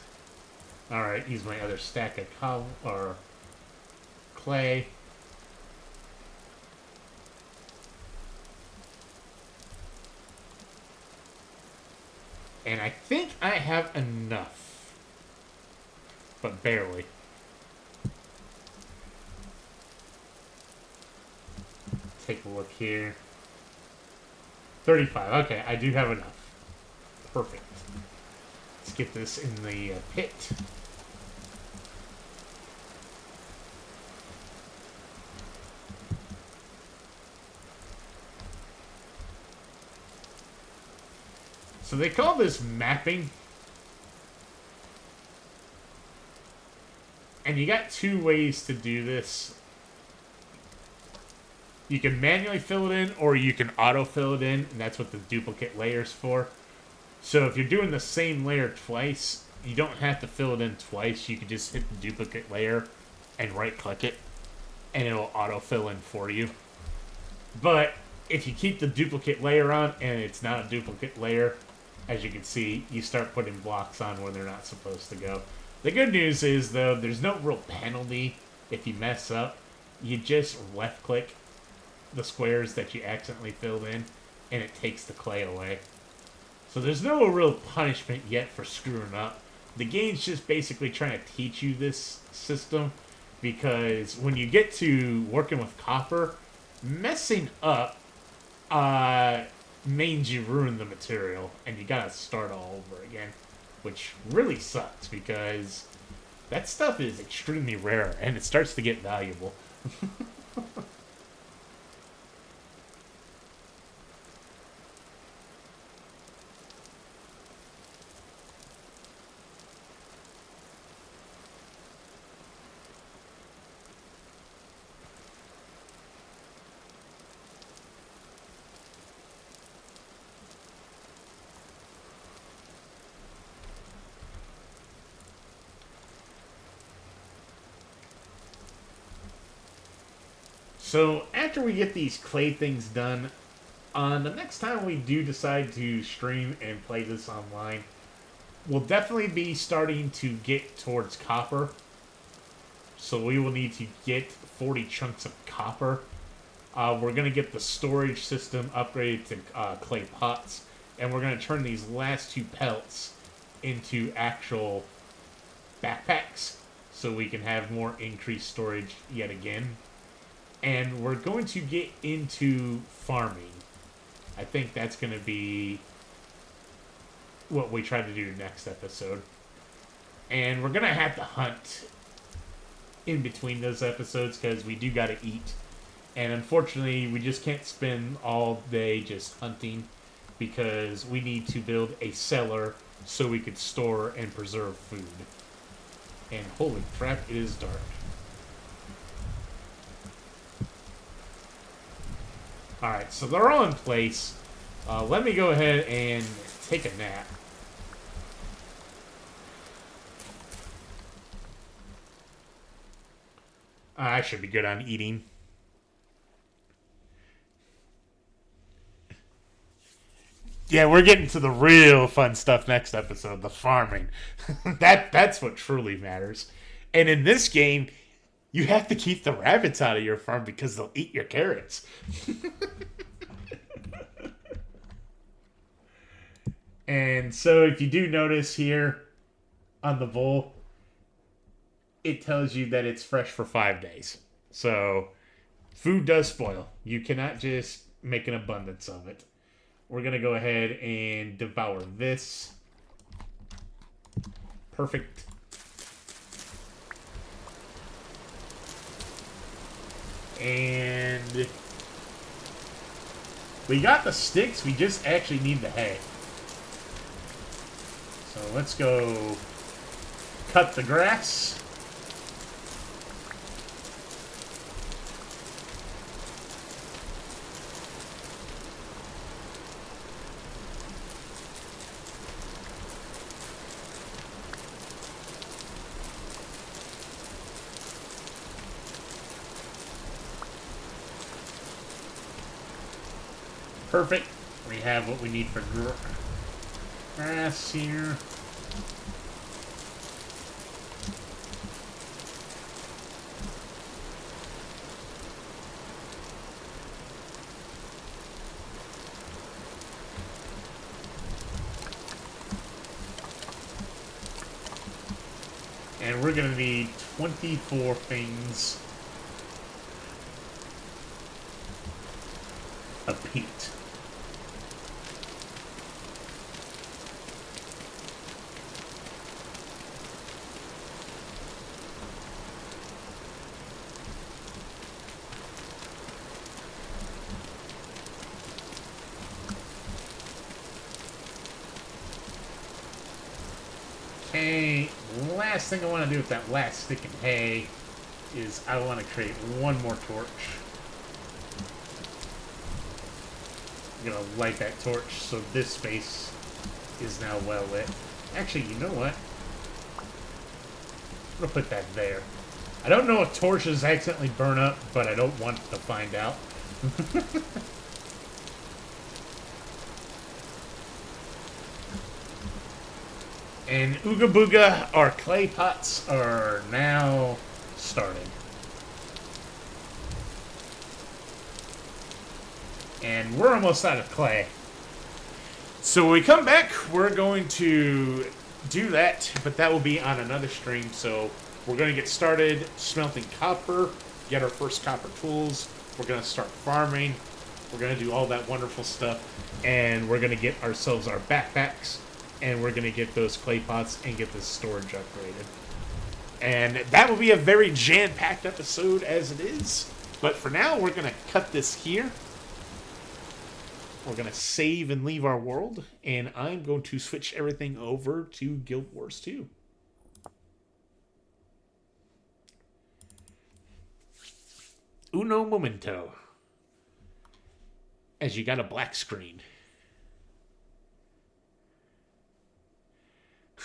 Alright, use my other stack of clay. And I think I have enough. But barely. Take a look here. 35. Okay, I do have enough. Perfect. Let's get this in the pit. So they call this mapping. And you got 2 ways to do this. You can manually fill it in, or you can auto-fill it in, and that's what the duplicate layer's for. So if you're doing the same layer twice, you don't have to fill it in twice. You can just hit the duplicate layer and right-click it, and it'll auto-fill in for you. But if you keep the duplicate layer on, and it's not a duplicate layer, as you can see, you start putting blocks on where they're not supposed to go. The good news is, though, there's no real penalty if you mess up. You just left-click the squares that you accidentally filled in, and it takes the clay away. So there's no real punishment yet for screwing up. The game's just basically trying to teach you this system, because when you get to working with copper, messing up means you ruin the material, and you gotta start all over again, which really sucks, because that stuff is extremely rare, and it starts to get valuable. So after we get these clay things done, the next time we do decide to stream and play this online, we'll definitely be starting to get towards copper. So we will need to get 40 chunks of copper. We're going to get the storage system upgraded to clay pots, and we're going to turn these last 2 pelts into actual backpacks. so we can have more increased storage yet again. And we're going to get into farming. I think that's going to be what we try to do next episode. And we're going to have to hunt in between those episodes because we do got to eat. And unfortunately, we just can't spend all day just hunting because we need to build a cellar so we could store and preserve food. And holy crap, it is dark. Alright, so they're all in place. Let me go ahead and take a nap. I should be good on eating. Yeah, we're getting to the real fun stuff next episode, the farming. That's what truly matters. And in this game, you have to keep the rabbits out of your farm because they'll eat your carrots. And so if you do notice here on the bowl, it tells you that it's fresh for 5 days. So food does spoil. You cannot just make an abundance of it. We're going to go ahead and devour this. Perfect. And we got the sticks. We just actually need the hay. So let's go cut the grass. Perfect. We have what we need for grass here. And we're going to need 24 things of peat. Okay, last thing I want to do with that last stick of hay is I want to create one more torch. I'm going to light that torch so this space is now well lit. Actually, you know what? I'm going to put that there. I don't know if torches accidentally burn up, but I don't want to find out. And Ooga Booga, our clay pots are now starting. And we're almost out of clay. So when we come back, we're going to do that, but that will be on another stream. So we're going to get started smelting copper, get our first copper tools. We're going to start farming. We're going to do all that wonderful stuff. And we're going to get ourselves our backpacks. And we're going to get those clay pots and get this storage upgraded. And that will be a very jam-packed episode as it is. But for now, we're going to cut this here. We're going to save and leave our world. And I'm going to switch everything over to Guild Wars 2. Uno momento. As you got a black screen.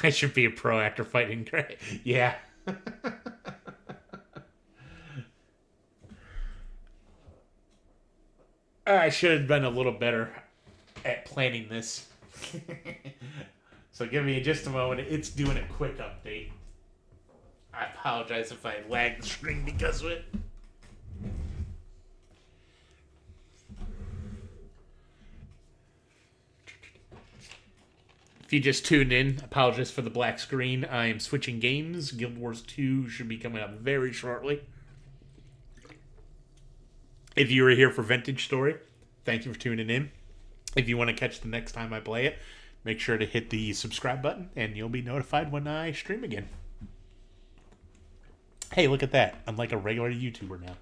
I should be a pro after fighting Gray. Yeah. I should have been a little better at planning this. So give me just a moment. It's doing a quick update. I apologize if I lag the screen because of it. If you just tuned in, apologies for the black screen. I am switching games. Guild Wars 2 should be coming up very shortly. If you were here for Vintage Story, thank you for tuning in. If you want to catch the next time I play it, make sure to hit the subscribe button, and you'll be notified when I stream again. Hey, look at that. I'm like a regular YouTuber now.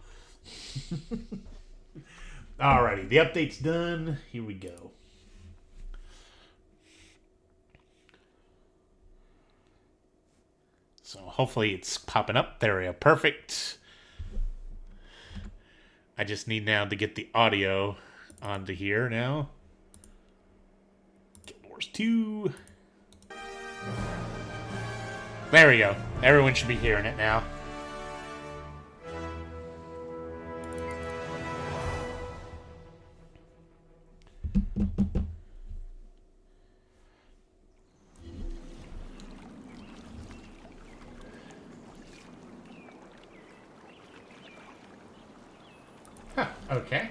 Alrighty, the update's done. Here we go. So hopefully it's popping up. There we go. Perfect. I just need now to get the audio onto here now. Guild Wars 2. There we go. Everyone should be hearing it now. Huh, okay.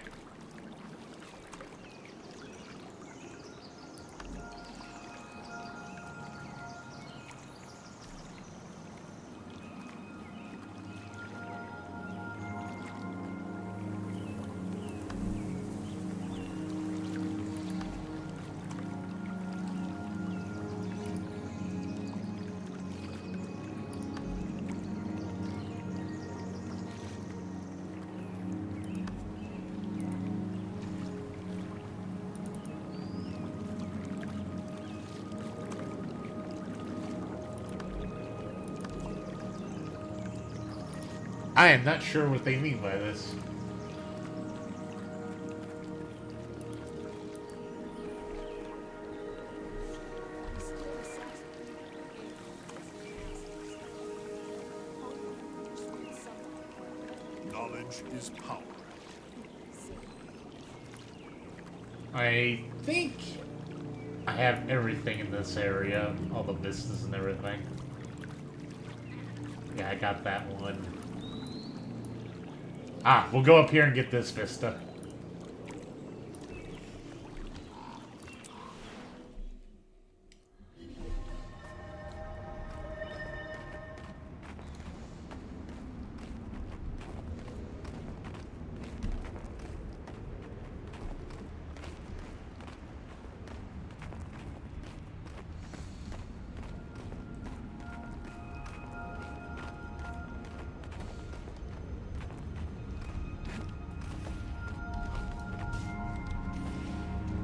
I am not sure what they mean by this. Knowledge is power. I think I have everything in this area. All the vistas and everything. Yeah, I got that one. Ah, we'll go up here and get this vista.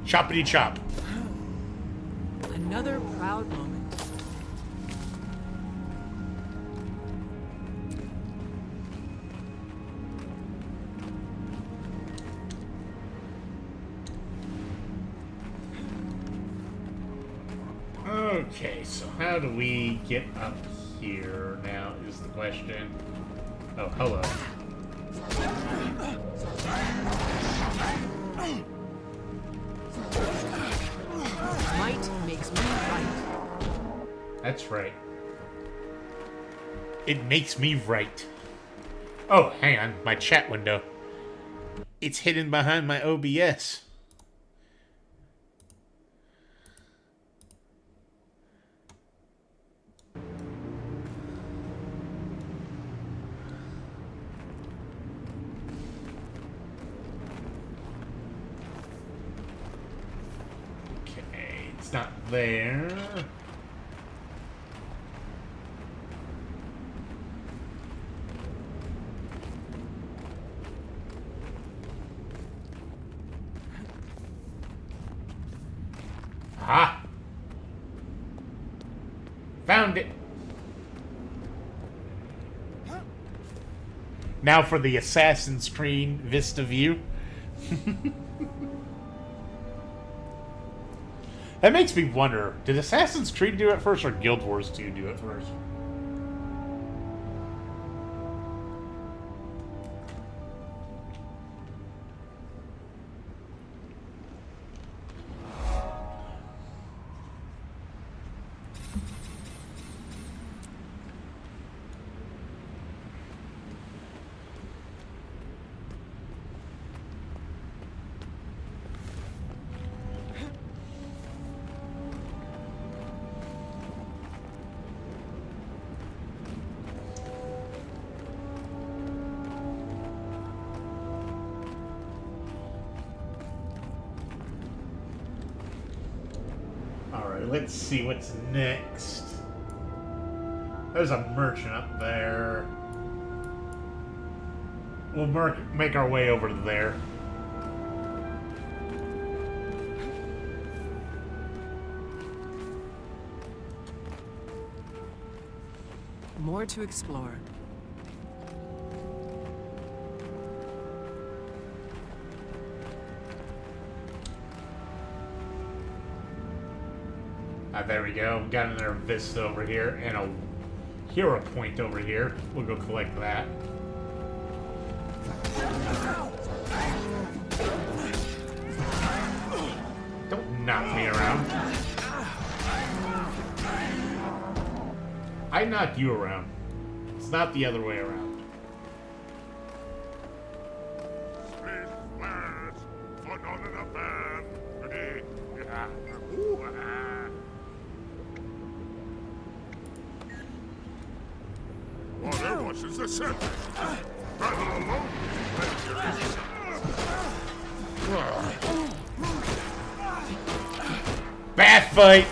Choppity chop. Another proud moment. Okay, so how do we get up here now is the question. Oh, hello. Might makes me right. That's right. It makes me right. Oh, hang on. My chat window. It's hidden behind my OBS. Okay, it's not there. Ah! Found it! Now for the Assassin's Creed Vista view. That makes me wonder, did Assassin's Creed do it first or Guild Wars 2 do it first? Alright, let's see what's next. There's a merchant up there. We'll make our way over there. More to explore. There we go. Got another vista over here and a hero point over here. We'll go collect that. Don't knock me around. I knocked you around. It's not the other way around. Water washes the surface. Travel alone. Bat fight!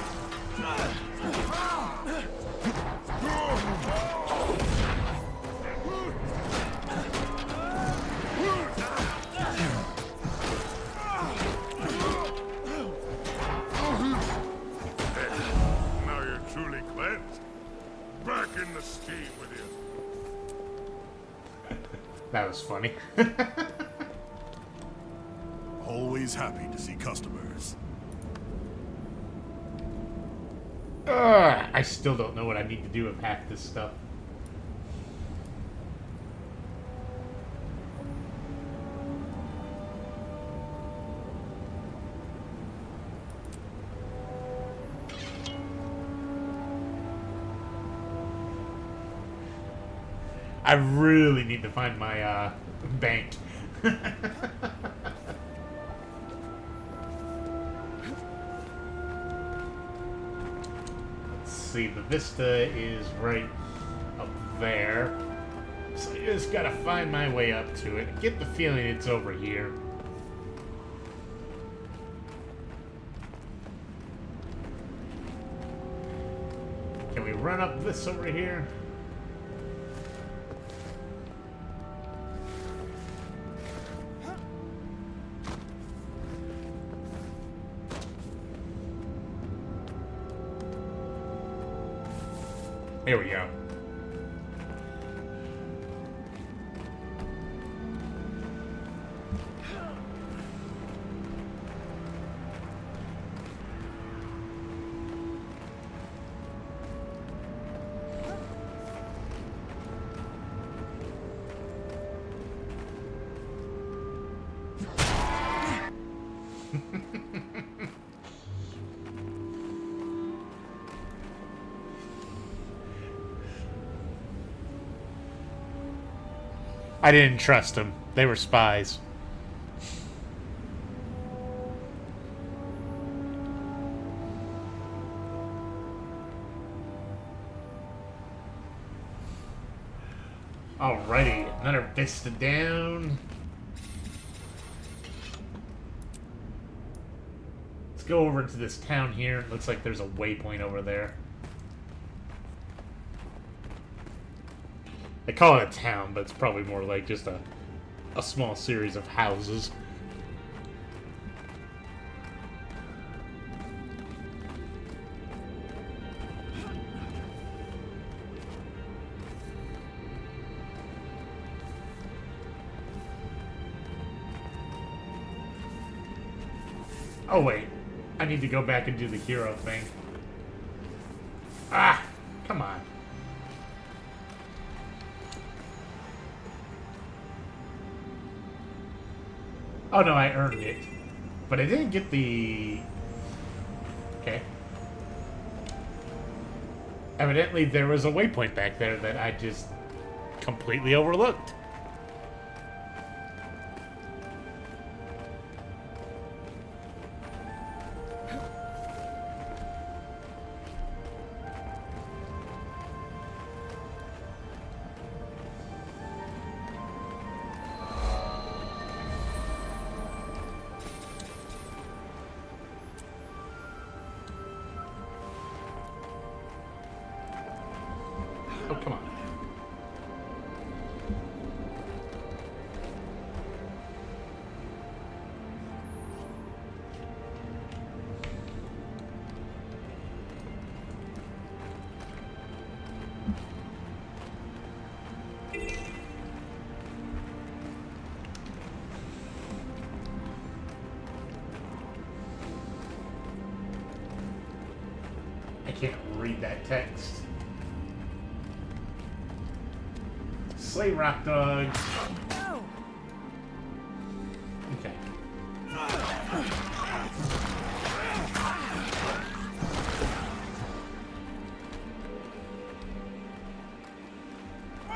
Now you're truly cleansed. Back in the steam with you. That was funny. Always happy to see customers. I still don't know what I need to do with half this stuff. I really need to find my bank. See, the vista is right up there. So I just gotta find my way up to it. Get the feeling it's over here. Can we run up this over here? Here we go. I didn't trust them. They were spies. Alrighty, another vista down. Let's go over to this town here. It looks like there's a waypoint over there. They call it a town, but it's probably more like just a small series of houses. Oh wait, I need to go back and do the hero thing. Ah, come on. Oh no, I earned it. But I didn't get the... Okay. Evidently there was a waypoint back there that I just completely overlooked. Oh, come on. I can't read that text. Slay rock dogs. Okay.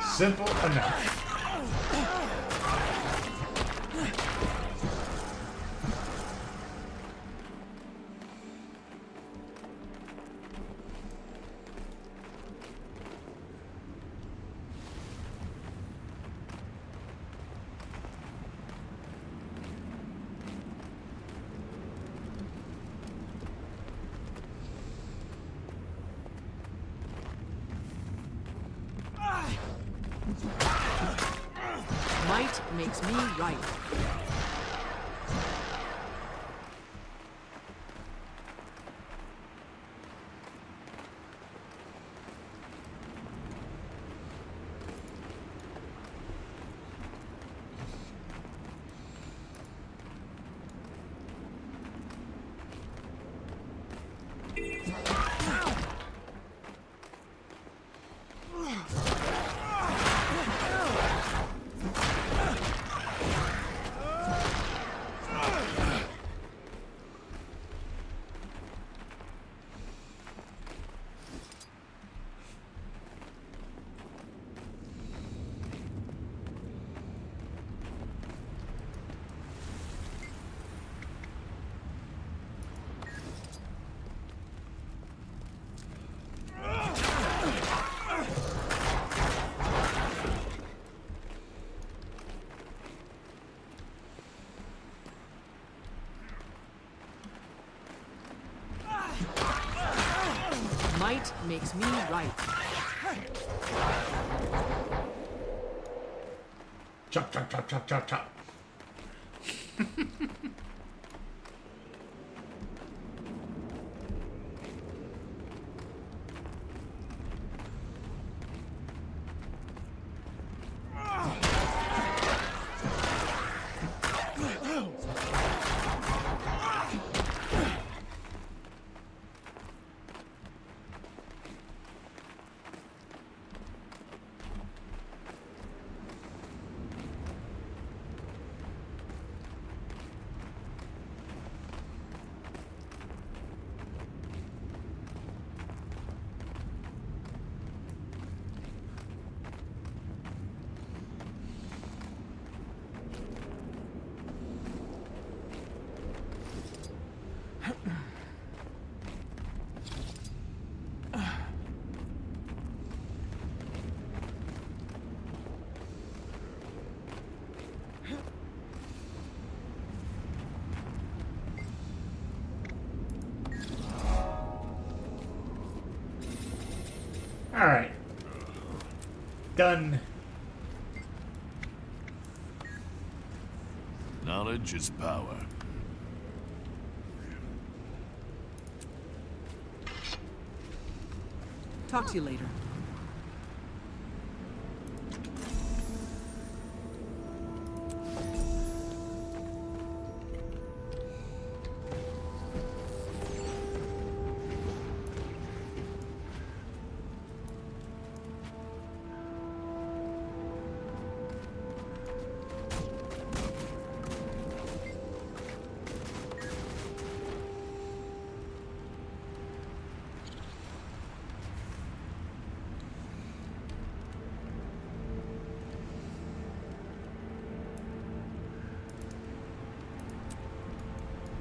Simple enough. Might makes me right. Might makes me right. Chop, chop, chop, chop, chop, chop. Alright. Done. Knowledge is power. Talk to you later.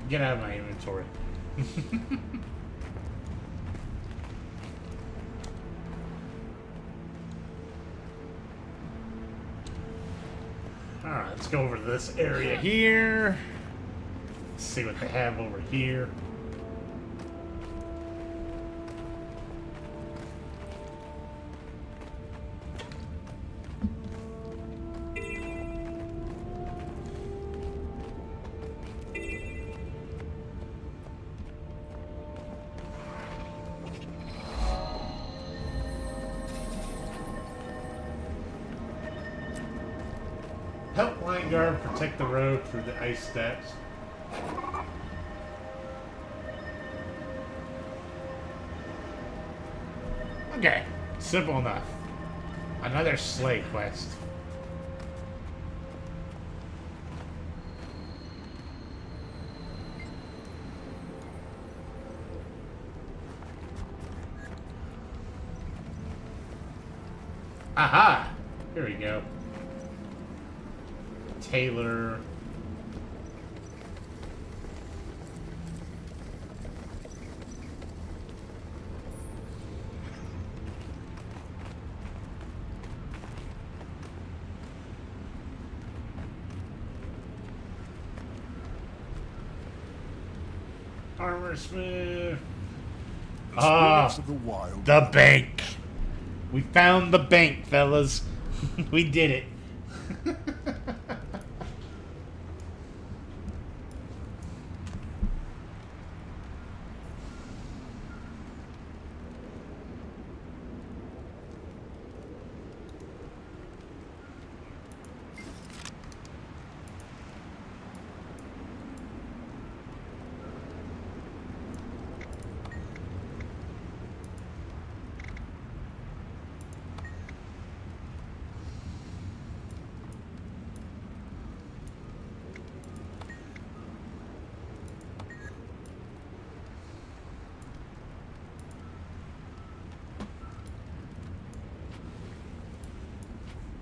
Get out of my inventory. Alright, let's go over to this area here. Let's see what they have over here. Help line guard protect the road through the ice steps. Okay, simple enough. Another sleigh quest. Aha! Here we go. Taylor. Armor Smith. Ah, Spirits of the wild. the bank. We found the bank, fellas. We did it.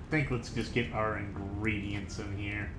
I think let's just get our ingredients in here.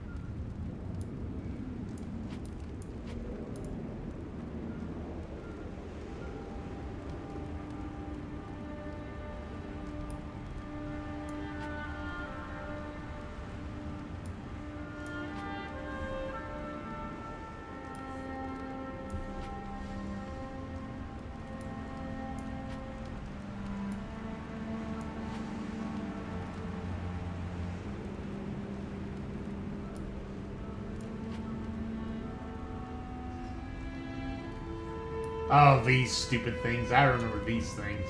Oh, these stupid things. I remember these things.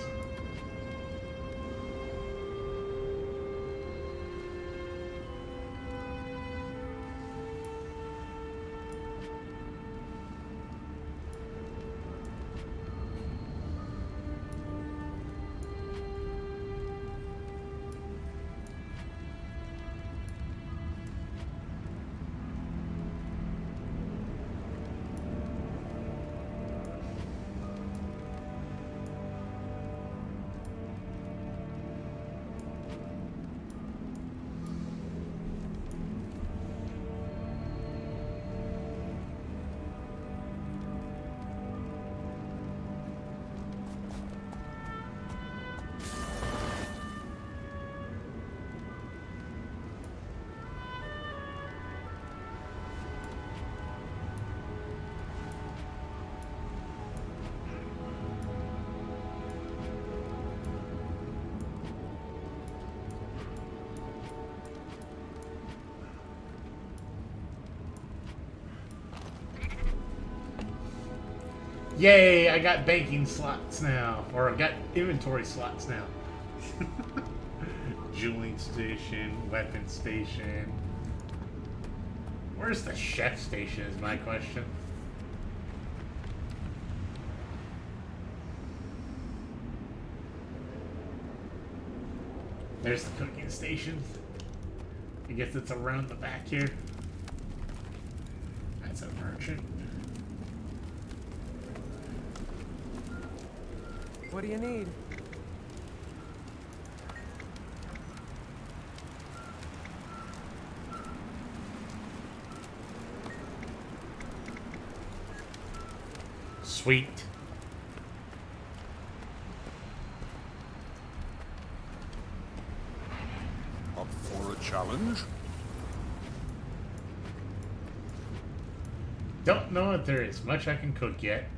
Yay, I got banking slots now. Or I got inventory slots now. Jeweling station, weapon station. Where's the chef station is my question. There's the cooking station. I guess it's around the back here. That's a merchant. What do you need? Sweet. Up for a challenge? Don't know if there is much I can cook yet.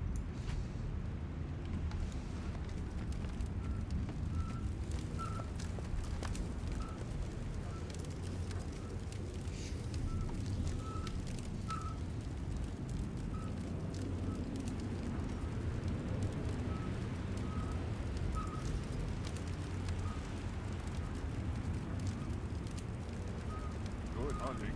Good hunting.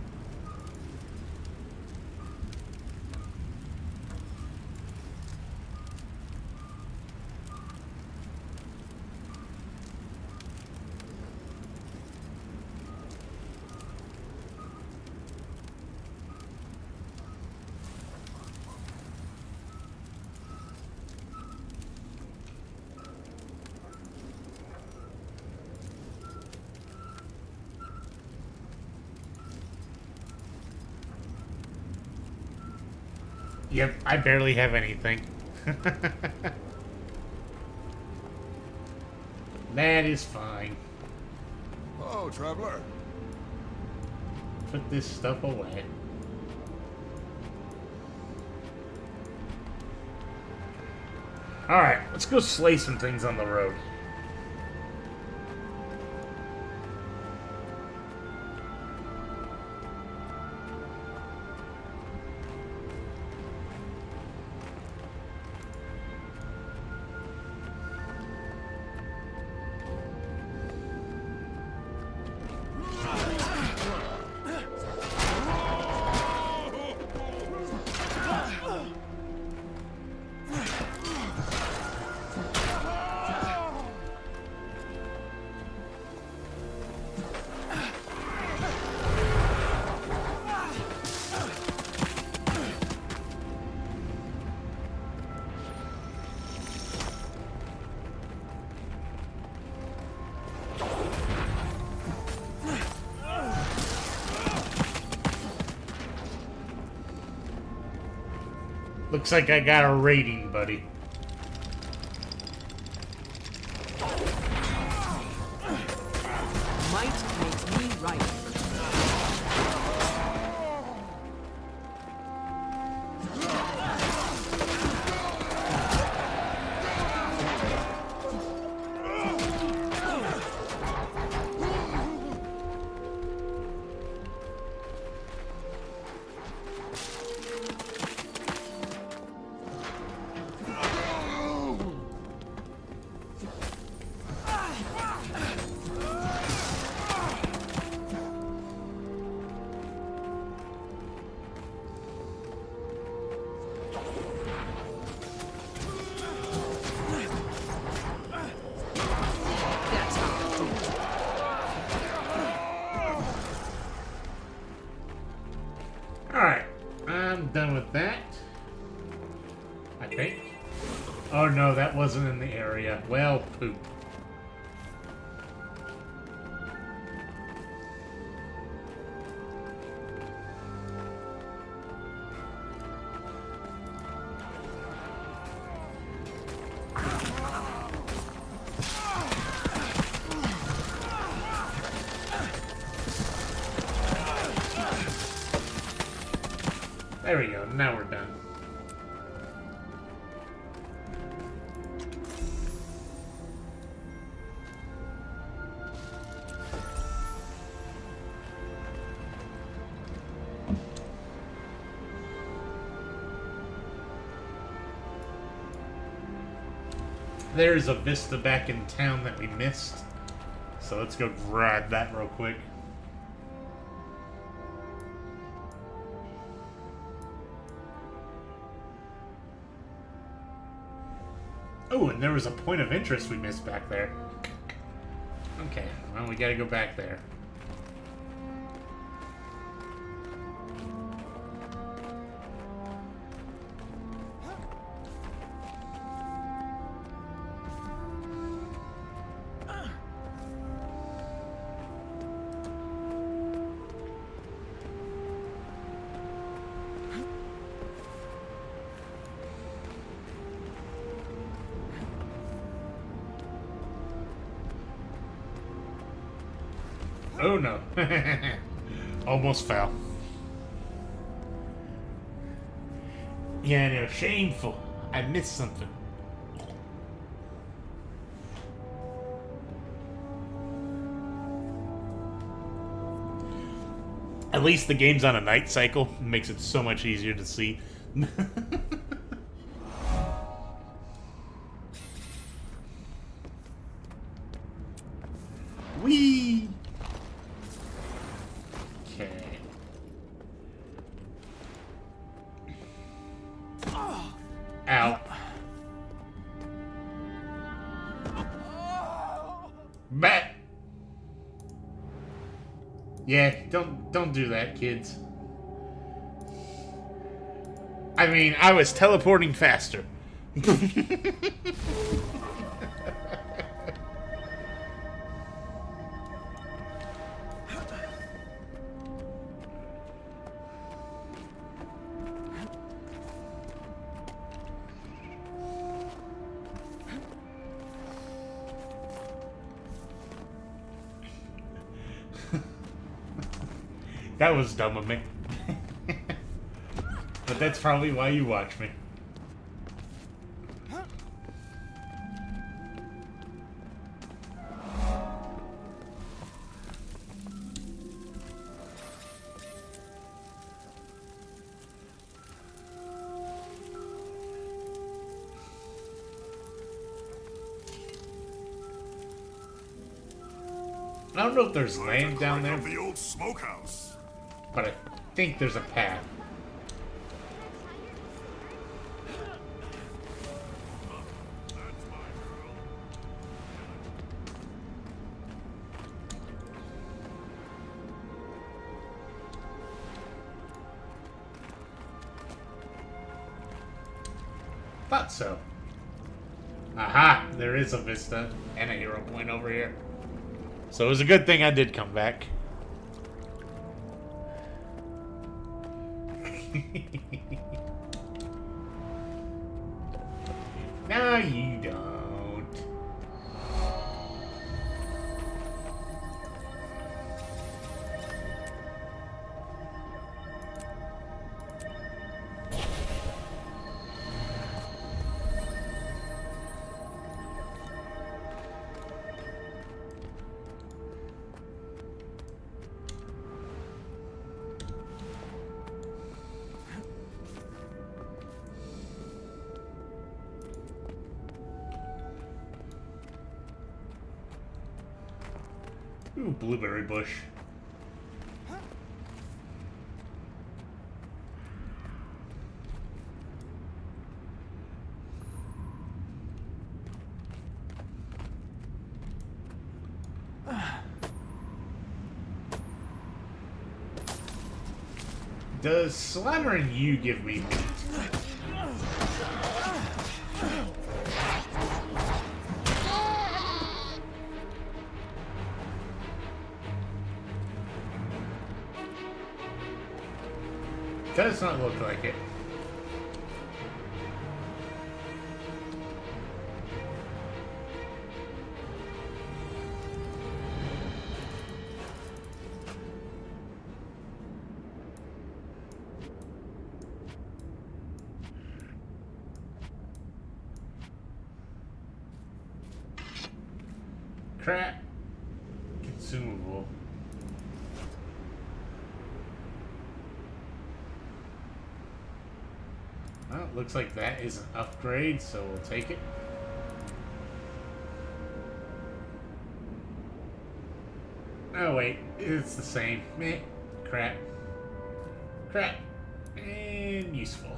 Yep, I barely have anything. That is fine. Oh, traveler. Put this stuff away. Alright, let's go slay some things on the road. Looks like I got a rating, buddy. Might makes me right. That's how I do it. Alright, I'm done with that. I think. Oh no, that wasn't in the area. Well, poop. There we go, now we're done. There's a vista back in town that we missed. So let's go grab that real quick. Oh, and there was a point of interest we missed back there. Okay, well, we gotta go back there. Oh no. Almost fell. Yeah, no, shameful. I missed something. At least the game's on a night cycle. It makes it so much easier to see. Whee! Okay. Ow. Bat. Yeah, don't do that, kids. I mean, I was teleporting faster. That was dumb of me. But that's probably why you watch me. I don't know if there's land down there, The old smokehouse. but I think there's a path. That's my girl. Thought so. Aha! There is a vista and a hero point over here. So it was a good thing I did come back. No, you don't. Ooh, blueberry bush. Does Slimer and you give me meat? Does not look like it. Crap. Consumable. Well, looks like that is an upgrade, so we'll take it. Oh wait, it's the same. Meh. Crap. Crap. And useful.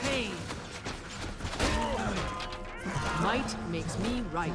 Pain. Might makes me right.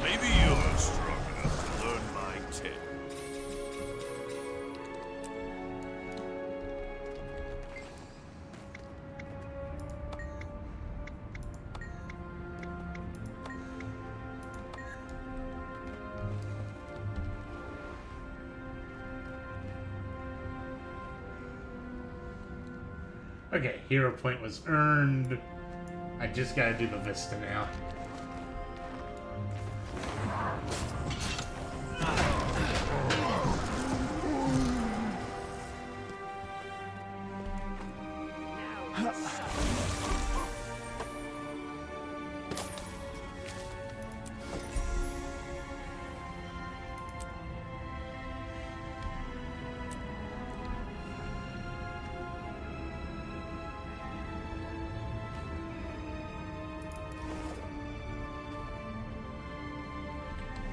Maybe you're strong enough to learn my tale. Okay, hero point was earned. I just gotta do the Vista now.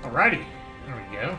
Alrighty, there we go.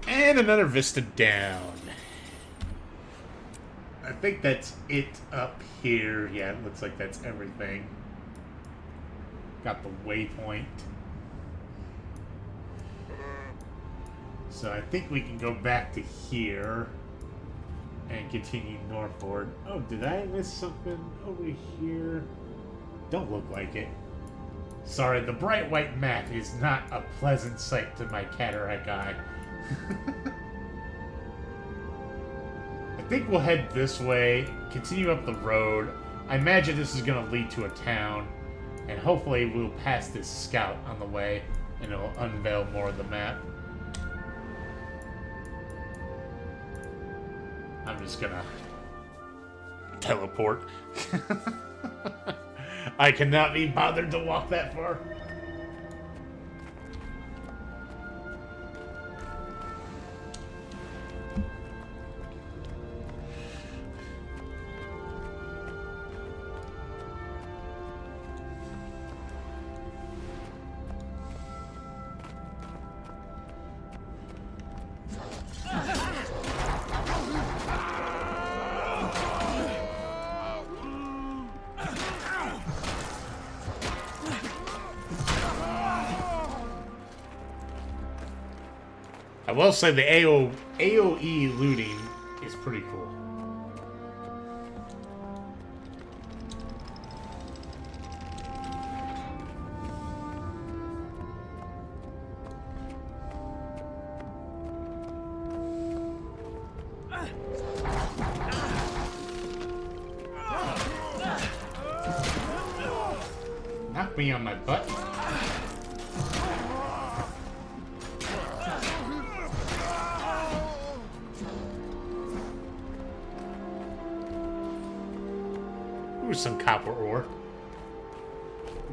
And another Vista down. I think that's it up here. Yeah, it looks like that's everything. Got the waypoint. So I think we can go back to here and continue northward. Oh, did I miss something over here? Don't look like it. Sorry, the bright white map is not a pleasant sight to my cataract eye. I think we'll head this way, continue up the road. I imagine this is going to lead to a town, and hopefully we'll pass this scout on the way, and it'll unveil more of the map. I'm just gonna teleport. I cannot be bothered to walk that far. I will say the AoE looting is pretty cool. Knock me on my butt. Ooh, some copper ore.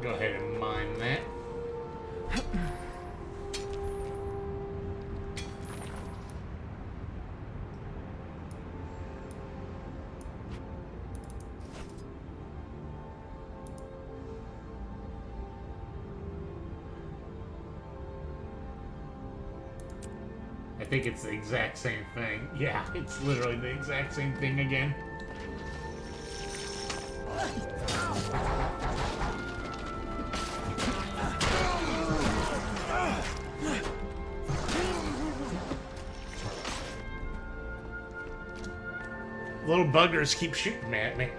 Go ahead and mine that. I think it's the exact same thing. Yeah, it's literally the exact same thing again. Little buggers keep shooting at me.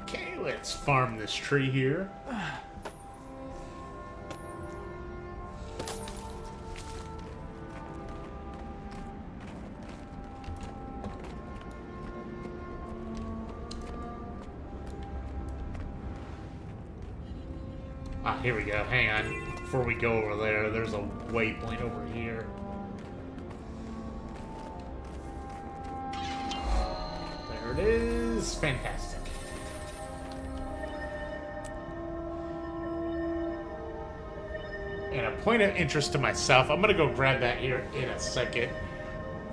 Okay, let's farm this tree here. Ah, here we go. Hang on. before we go over there. There's a waypoint over here. There it is. Fantastic. And a point of interest to myself, I'm gonna go grab that here in a second.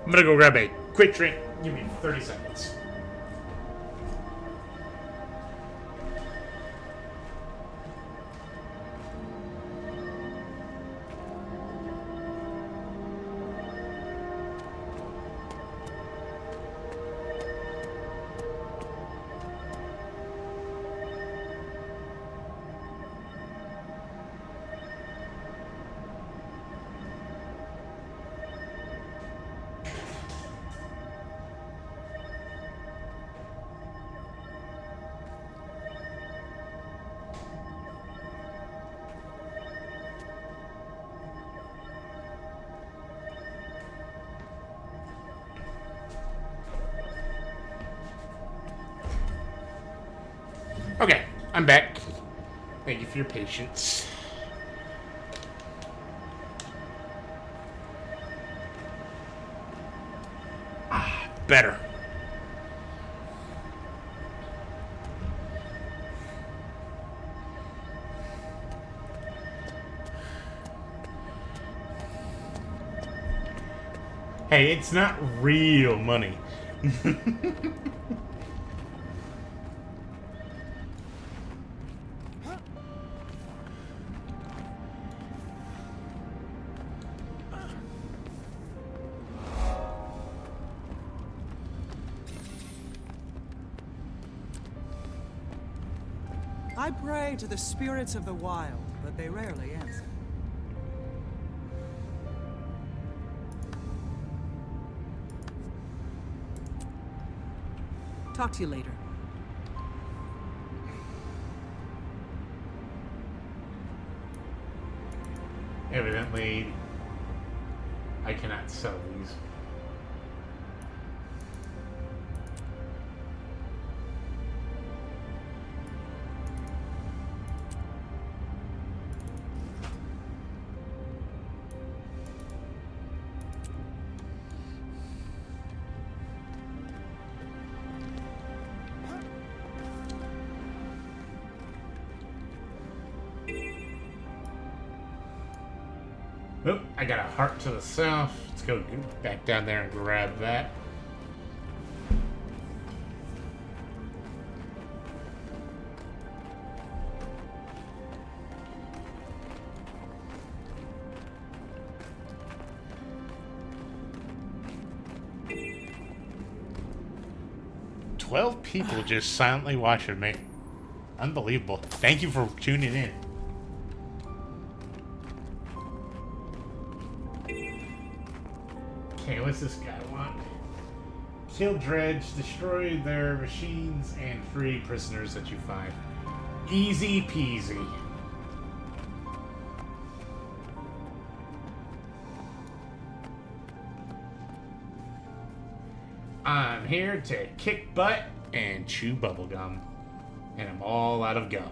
I'm gonna go grab a quick drink. Give me 30 seconds. Okay, I'm back. Thank you for your patience. Ah, better. Hey, it's not real money. I pray to the spirits of the wild, but they rarely answer. Talk to you later. Evidently, I cannot sell these. Oop, I got a heart to the south. Let's go back down there and grab that. "12 people just silently watching me. Unbelievable. Thank you for tuning in." Okay, what's this guy want? Kill Dredge, destroy their machines, and free prisoners that you find. Easy peasy. I'm here to kick butt and chew bubblegum. And I'm all out of gum.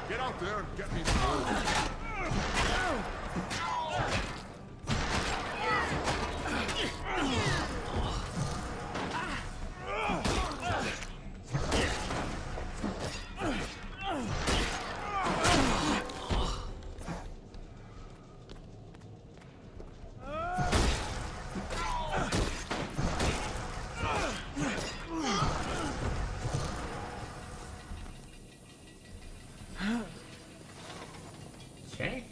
Get out there and get me some. Okay.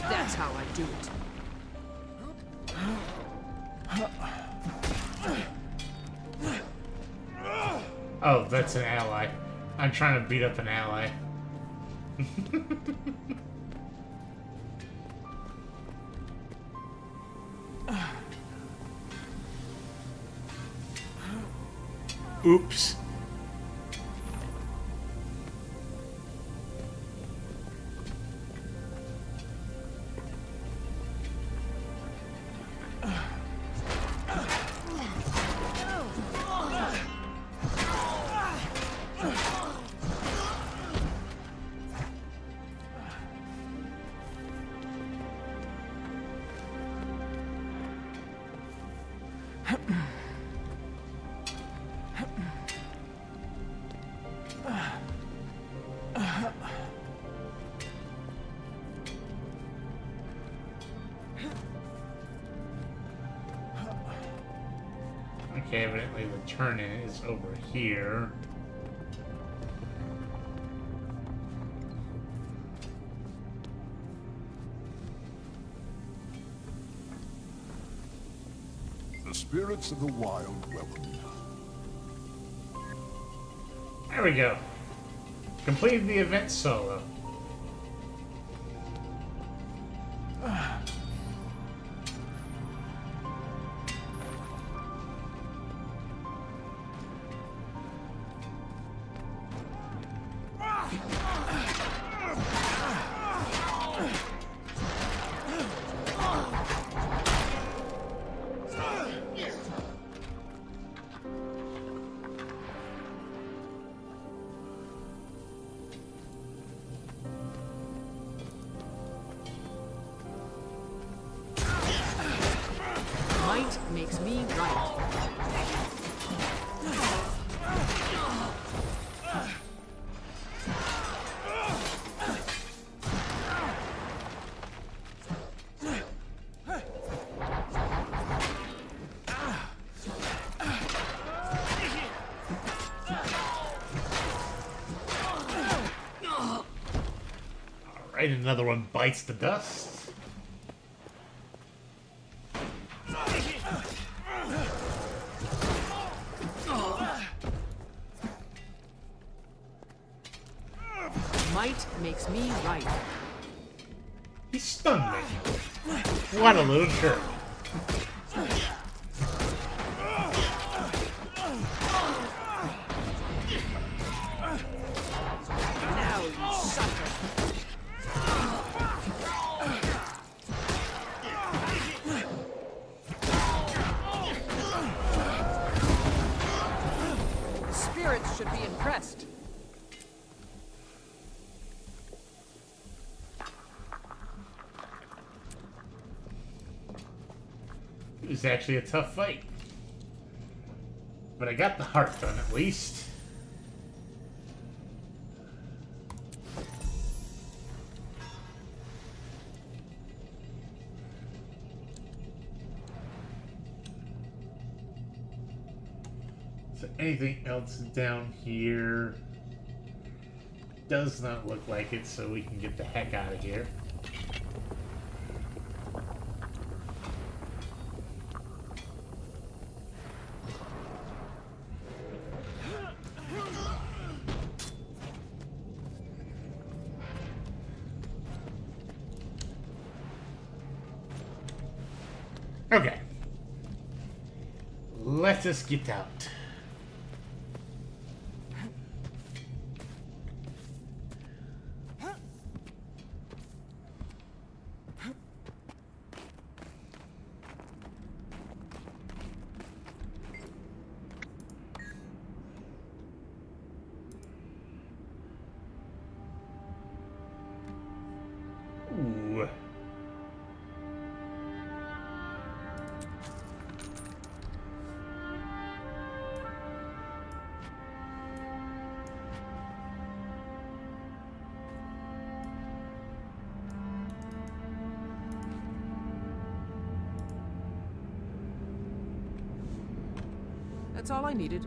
That's how I do it. Oh, that's an ally. I'm trying to beat up an ally. Oops. Okay, evidently the turn-in is over here. The spirits of the wild welcome you. There we go. Completed the event solo. Might makes me right. Alright, another one bites the dust. Might makes me right. He stunned me. What a little jerk. Now you suffer. Spirits should be impressed. It was actually a tough fight. But I got the heart done at least. So anything else down here? Does not look like it, so we can get the heck out of here. Okay. Let us get out. Ooh. That's all I needed.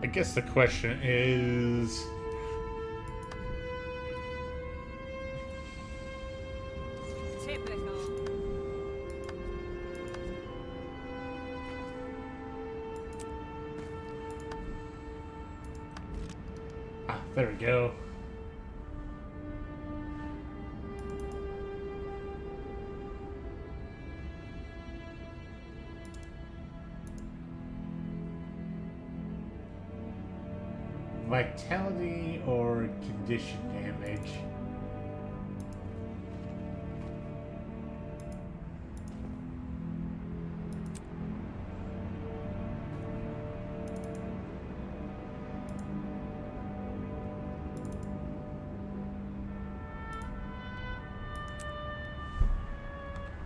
I guess the question is... There we go. Vitality or condition damage.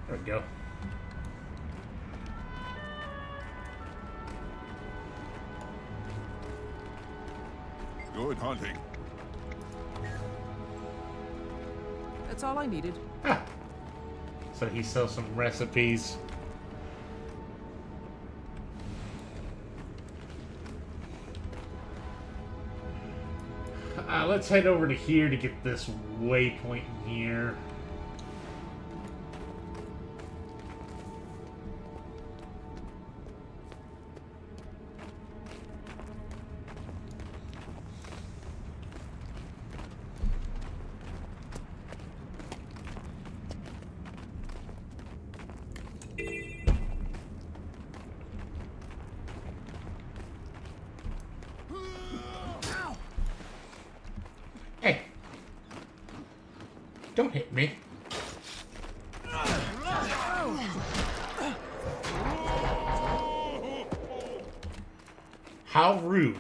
There we go. Good hunting. That's all I needed. Ah. So he sells some recipes. Let's head over to here to get this waypoint in here. Hey! Don't hit me. How rude.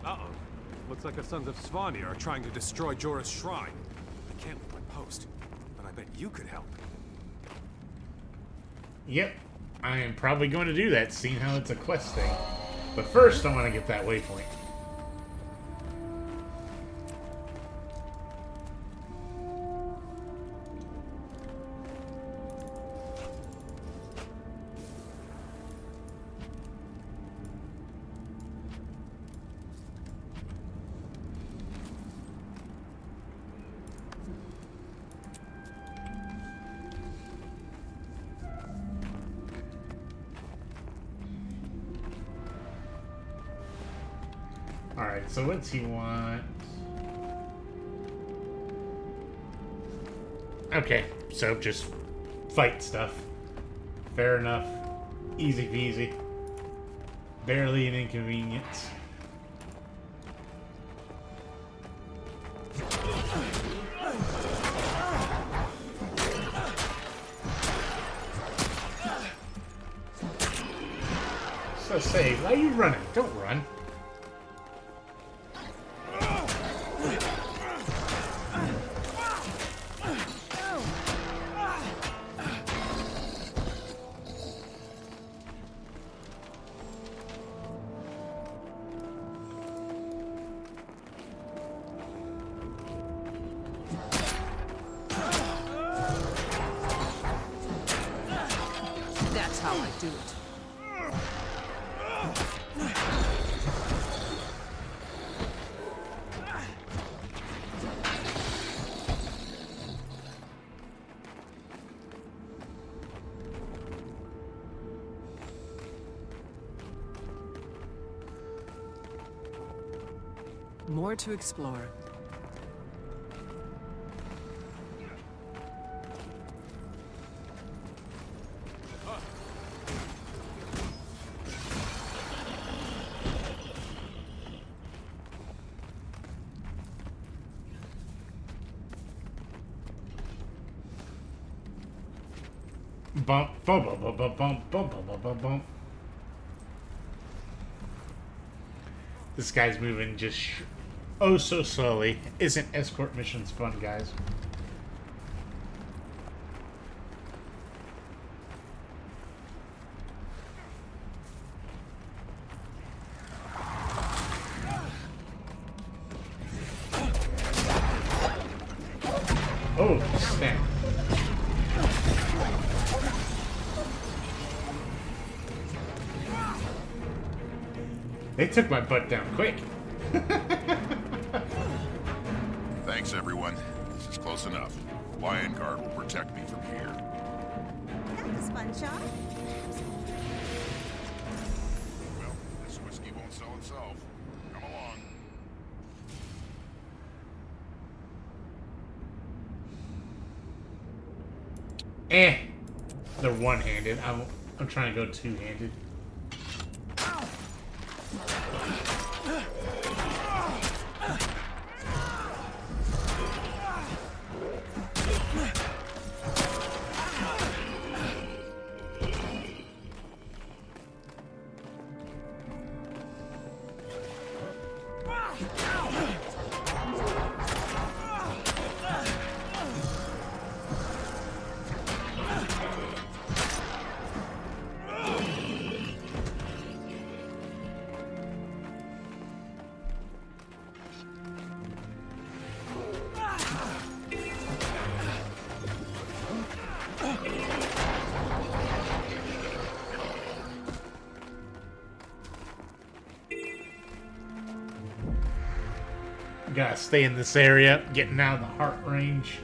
Uh-oh. Looks like the Sons of Svanir are trying to destroy Jorah's shrine. I can't leave my post, but I bet you could help. Yep. I am probably going to do that, seeing how it's a quest thing. But first, I want to get that waypoint. Alright, so what's he want? Okay, so just fight stuff. Fair enough. Easy peasy. Barely an inconvenience. So say, why are you running? Don't run. That's how I do it. More to explore. Bump, bump, bump, bump, bump, bump, bump, bump, bump, bump. This guy's moving just oh so slowly. Isn't escort missions fun, guys? Oh, snap. They took my butt down quick. Relax, everyone. This is close enough. Lion Guard will protect me from here. That was fun, Sean. Well, this whiskey won't sell itself. Come along. They're one-handed. I'm trying to go two-handed. Gotta stay in this area, getting out of the heart range.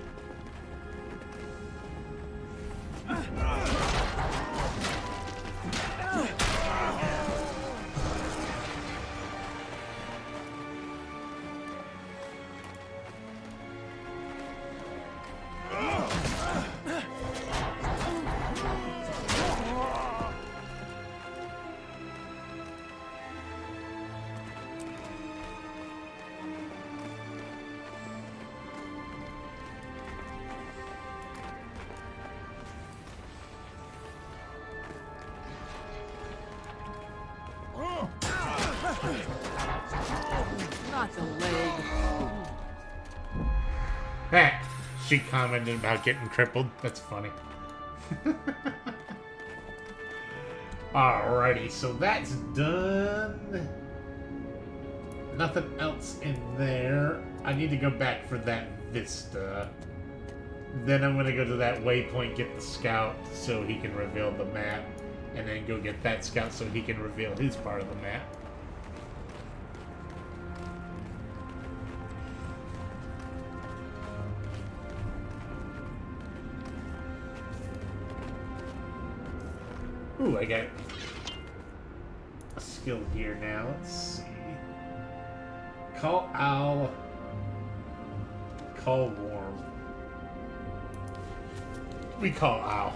Not the leg. Hey, she commented about getting crippled. That's funny. Alrighty, so that's done. Nothing else in there. I need to go back for that vista. Then I'm gonna go to that waypoint, get the scout so he can reveal the map. And then go get that scout so he can reveal his part of the map. Ooh, I got a skill here now. Let's see. Call owl. Call worm. We call owl.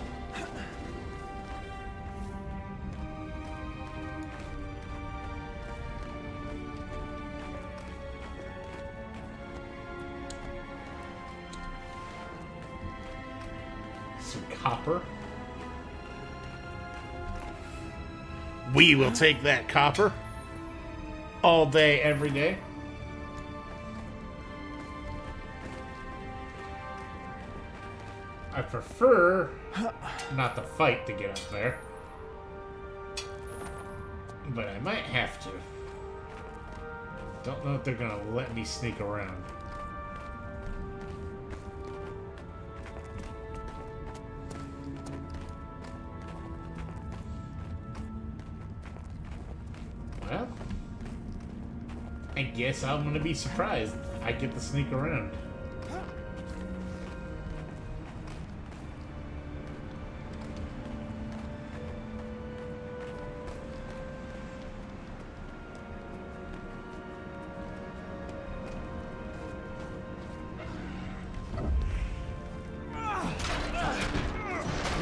Some copper. We will take that copper all day, every day. I prefer not to fight to get up there, but I might have to. Don't know if they're gonna let me sneak around. Well, I guess I'm gonna be surprised I get to sneak around.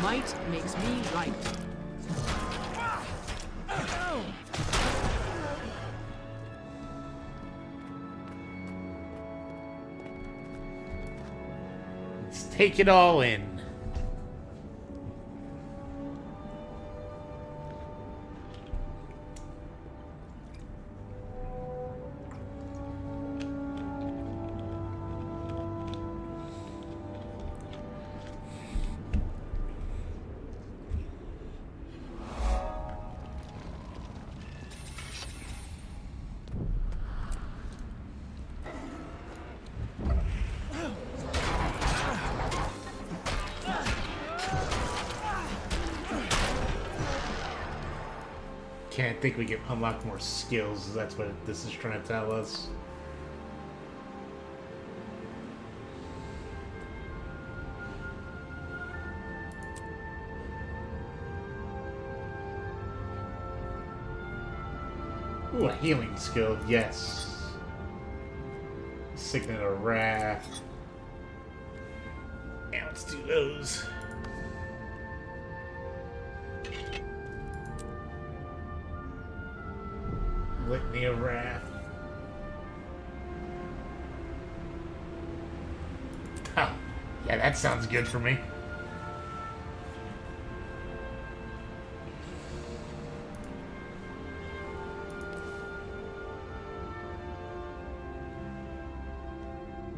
Might makes me right. Let's take it all in. Can't think we can unlock more skills. That's what this is trying to tell us. Ooh, a healing skill, yes. Signet of Wrath. Yeah, let's do those. Litany of Wrath. Huh. Yeah, that sounds good for me.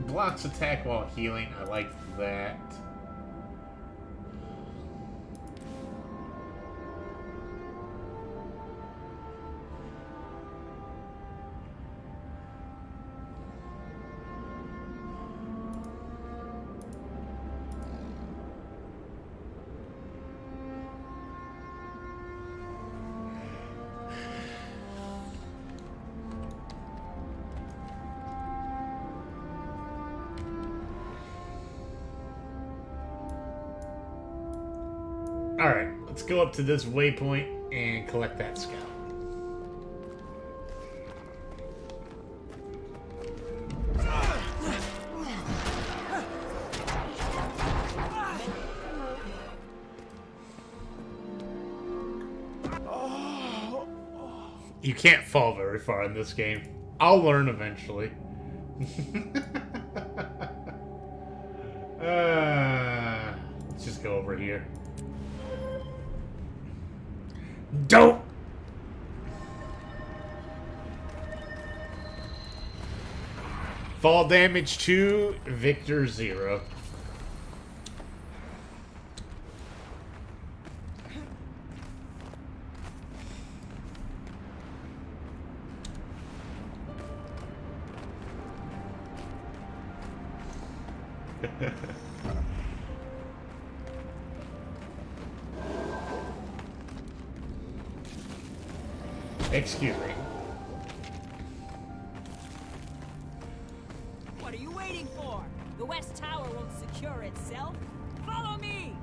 Blocks attack while healing. I like that. Alright, let's go up to this waypoint and collect that scout. You can't fall very far in this game. I'll learn eventually. Let's just go over here. Don't! Fall damage 2, Victor 0. Excuse me. What are you waiting for? The West Tower won't secure itself. Follow me!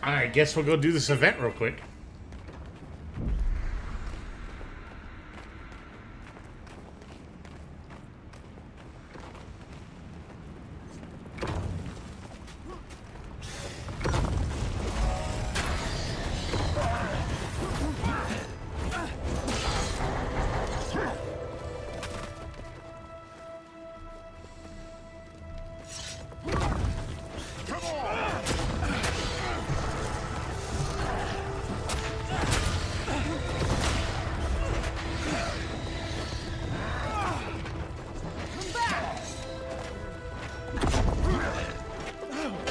I guess we'll go do this event real quick.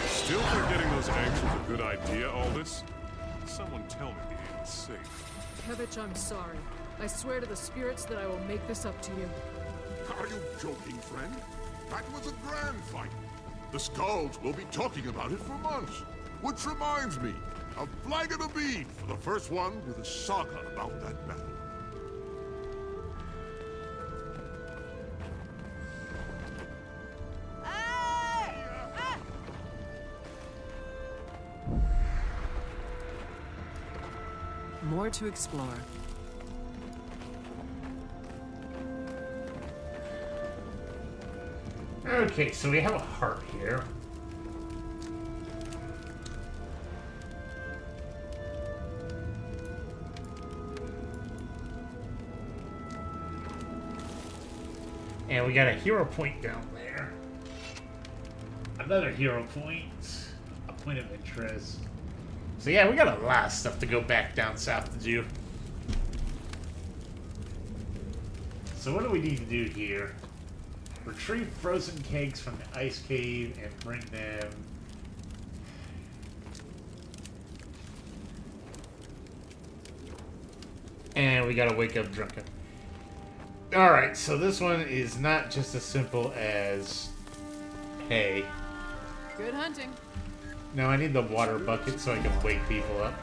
Still think getting those eggs was a good idea, Aldous? Someone tell me the aim is safe. Kevich, I'm sorry. I swear to the spirits that I will make this up to you. Are you joking, friend? That was a grand fight. The Skulls will be talking about it for months. Which reminds me, a flag and a bead for the first one with a saga about that battle. More to explore. Okay, so we have a heart here. And we got a hero point down there. Another hero point. A point of interest. So yeah, we got a lot of stuff to go back down south to do. So what do we need to do here? Retrieve frozen kegs from the ice cave and bring them... And we gotta wake up drunken. Alright, so this one is not just as simple as... Hey. Good hunting. No, I need the water bucket so I can wake people up.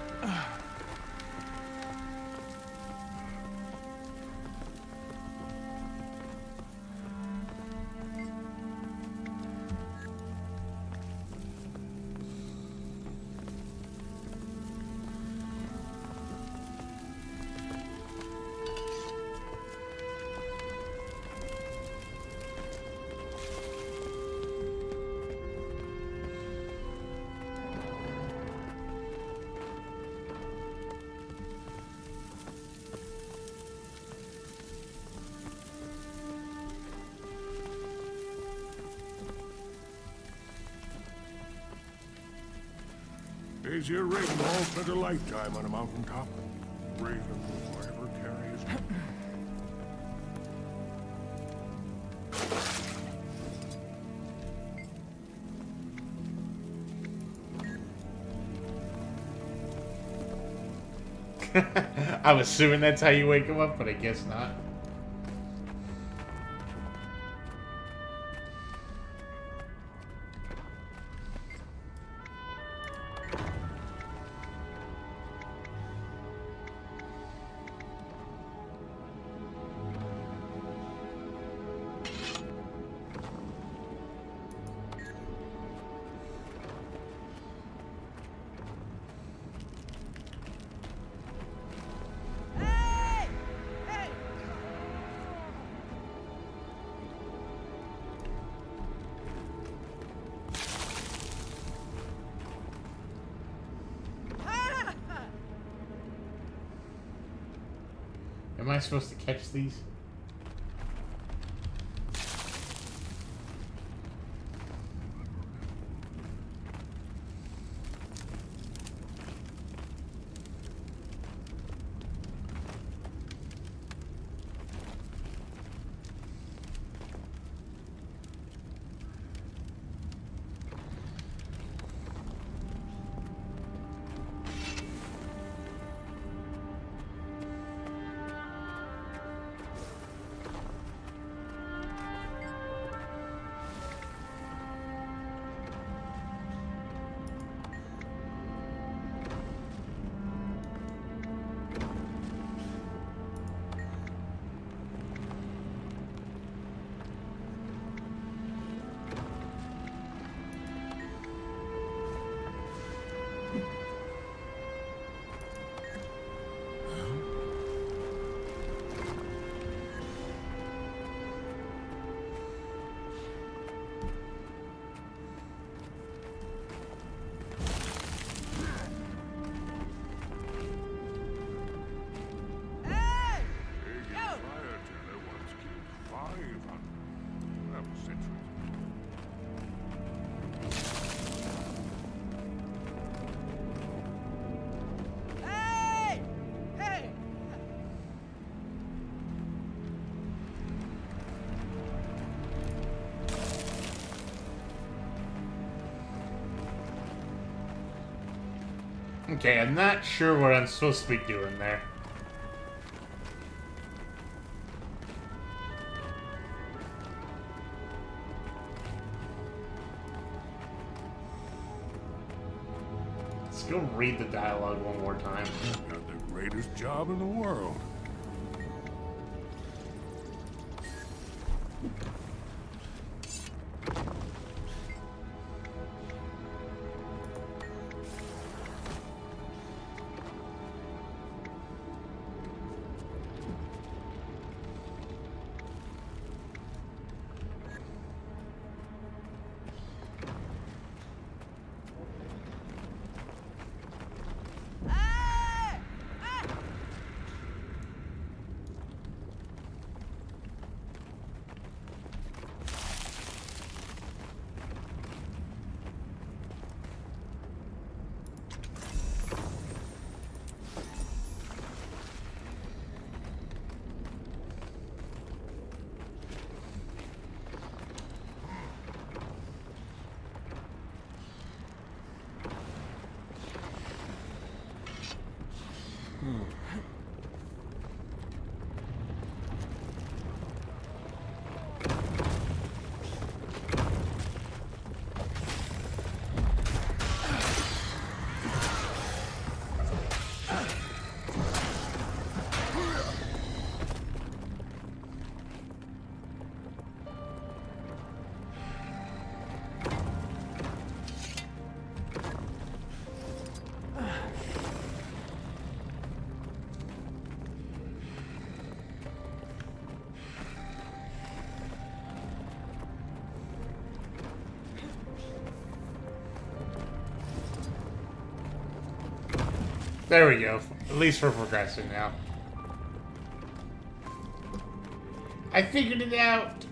Is your ring all spent a lifetime on a mountaintop? Raven will forever carry his name. I'm assuming that's how you wake him up, but I guess not. Am I supposed to catch these? Okay, I'm not sure what I'm supposed to be doing there. Let's go read the dialogue one more time. Got the greatest job in the world. There we go. At least we're progressing now. I figured it out.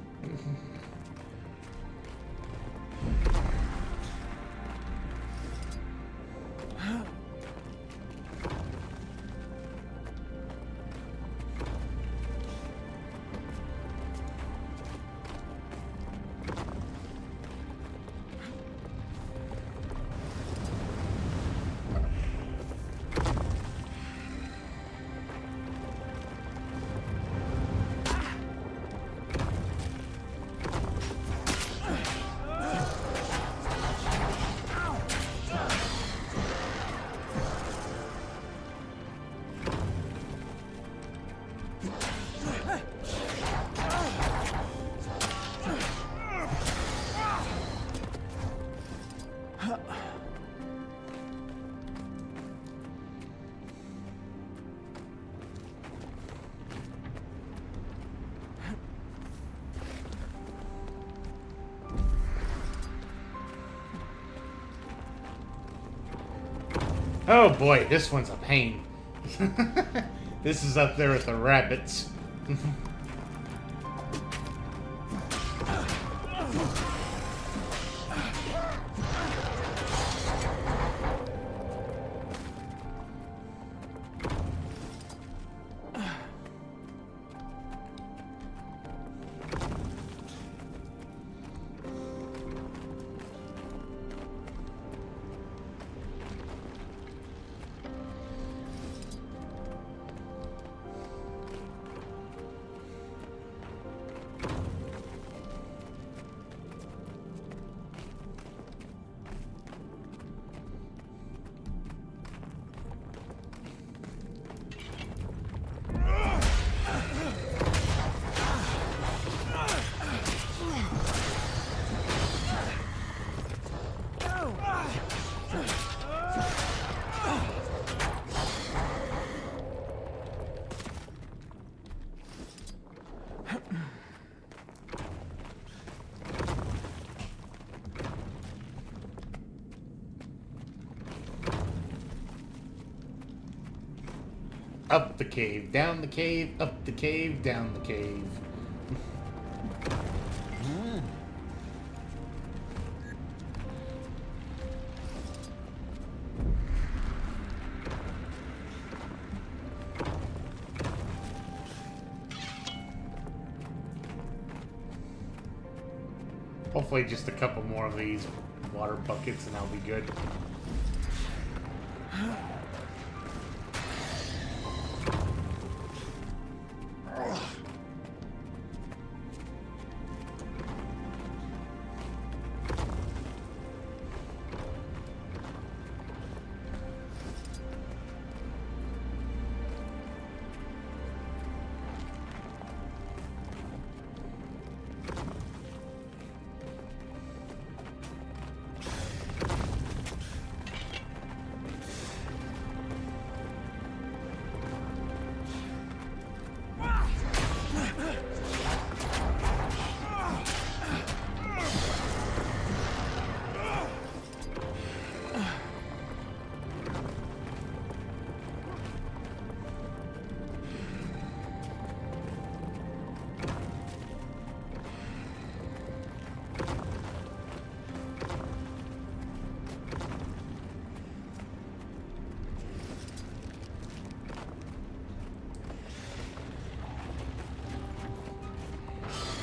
Oh boy, this one's a pain. This is up there with the rabbits. Up the cave, down the cave, up the cave, down the cave. Hopefully just a couple more of these water buckets and I'll be good.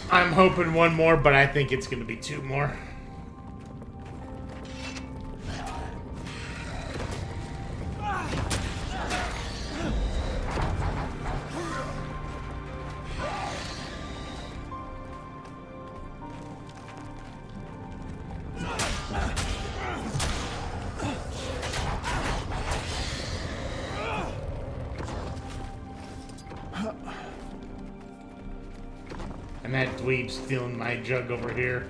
I'm hoping one more, but I think it's going to be two more. And that dweeb's stealing my jug over here.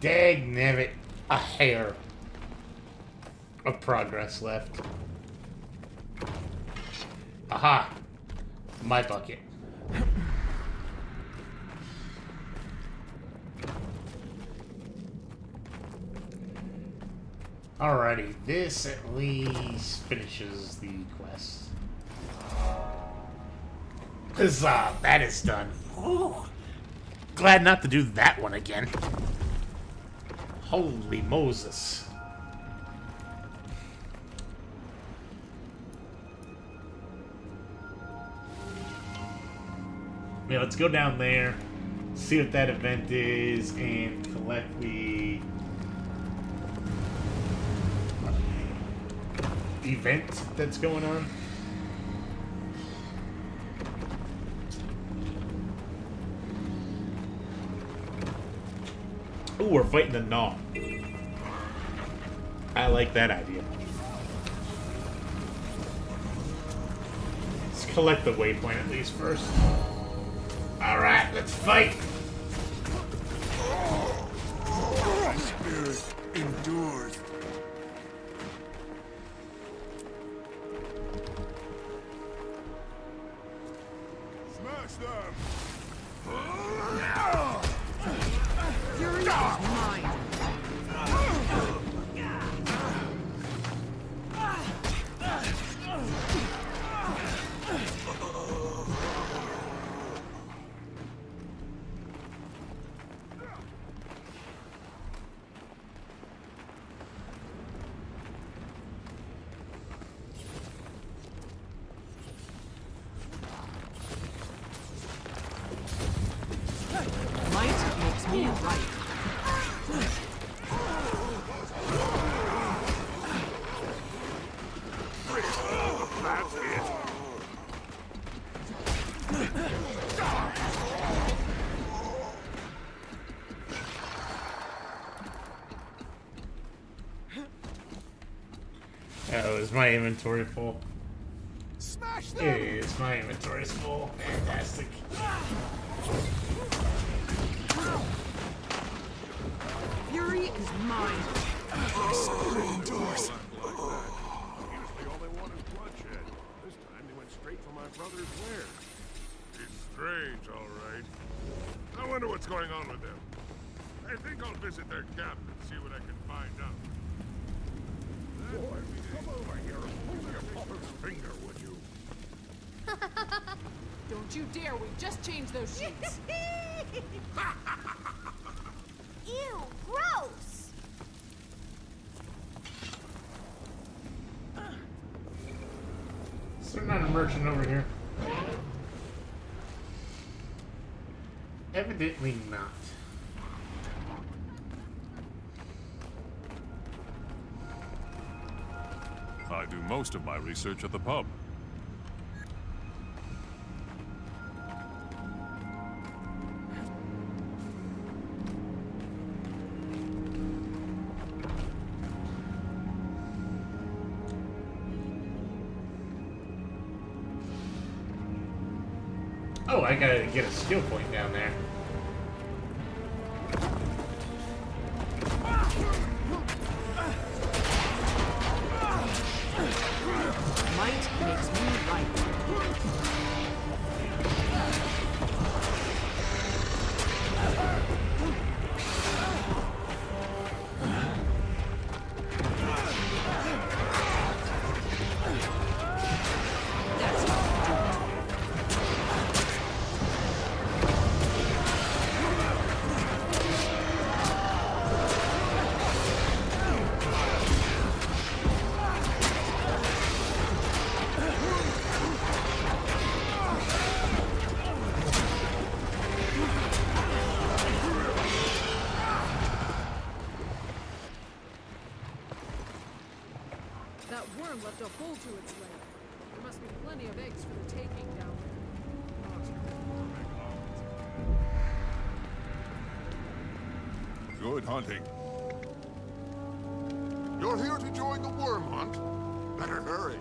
Dagnabbit, a hair. of progress left. Aha! My bucket. Alrighty, this at least finishes the quest. Huzzah, that is done. Ooh. Glad not to do that one again. Holy Moses. Yeah, let's go down there, see what that event is, and collect the event that's going on. Ooh, we're fighting the Gnaw. I like that idea. Let's collect the waypoint at least first. Alright, let's fight! My spirit endures. Smash them! Fury is mine. Might makes me right. That's it. Oh, is my inventory full? Smash them! It is. My inventory is full. Fantastic. Fury is mine. Usually all they want is bloodshed. This time they went straight for my brother's lair. It's strange, all right. I wonder what's going on with them. I think I'll visit their camp and see what I can find out. Boy, come over here and pull your father's finger, would you? Don't you dare, we just changed those sheets. Ew, gross! Is there not a merchant over here? Evidently not. I do most of my research at the pub. Oh, I gotta get a skill point down there. Might makes me right. That's how I do it. That worm left a hole to its leg. There must be plenty of eggs for the taking down there. Good hunting. You're here to join the worm hunt? Better hurry.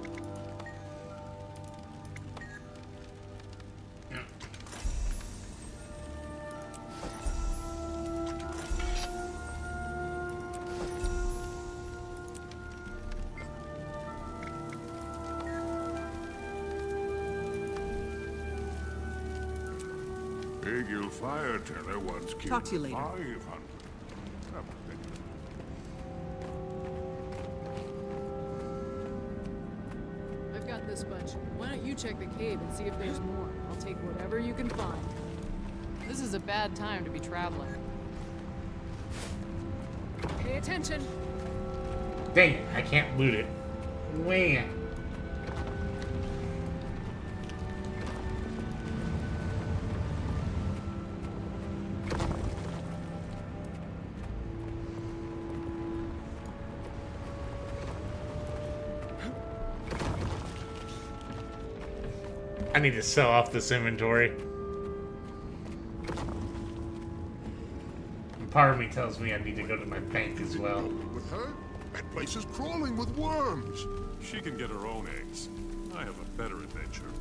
Plagueil Fireteller once killed Talk to you later. 500. I've got this bunch. Why don't you check the cave and see if there's more? I'll take whatever you can find. This is a bad time to be traveling. Pay attention. Dang it, I can't loot it. Wham. I need to sell off this inventory. And part of me tells me I need to go to my bank as well. With her? That place is crawling with worms. She can get her own eggs. I have a better adventure.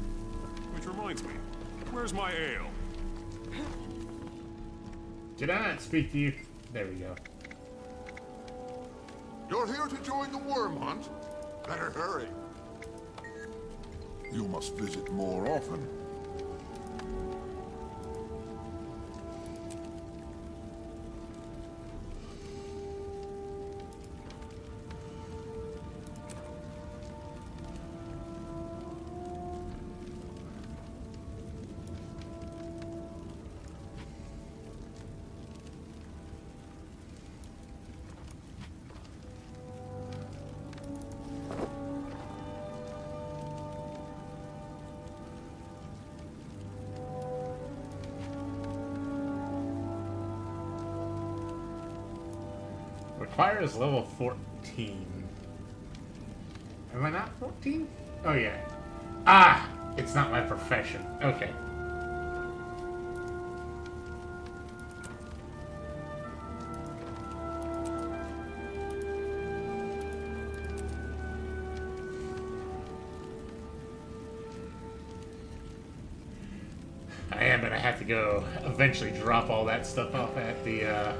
Which reminds me, where's my ale? Did I not speak to you? There we go. You're here to join the worm hunt? Better hurry. You must visit more often. Requires level 14. Am I not 14? Oh yeah. Ah! It's not my profession. Okay. I am gonna have to go eventually drop all that stuff off at the,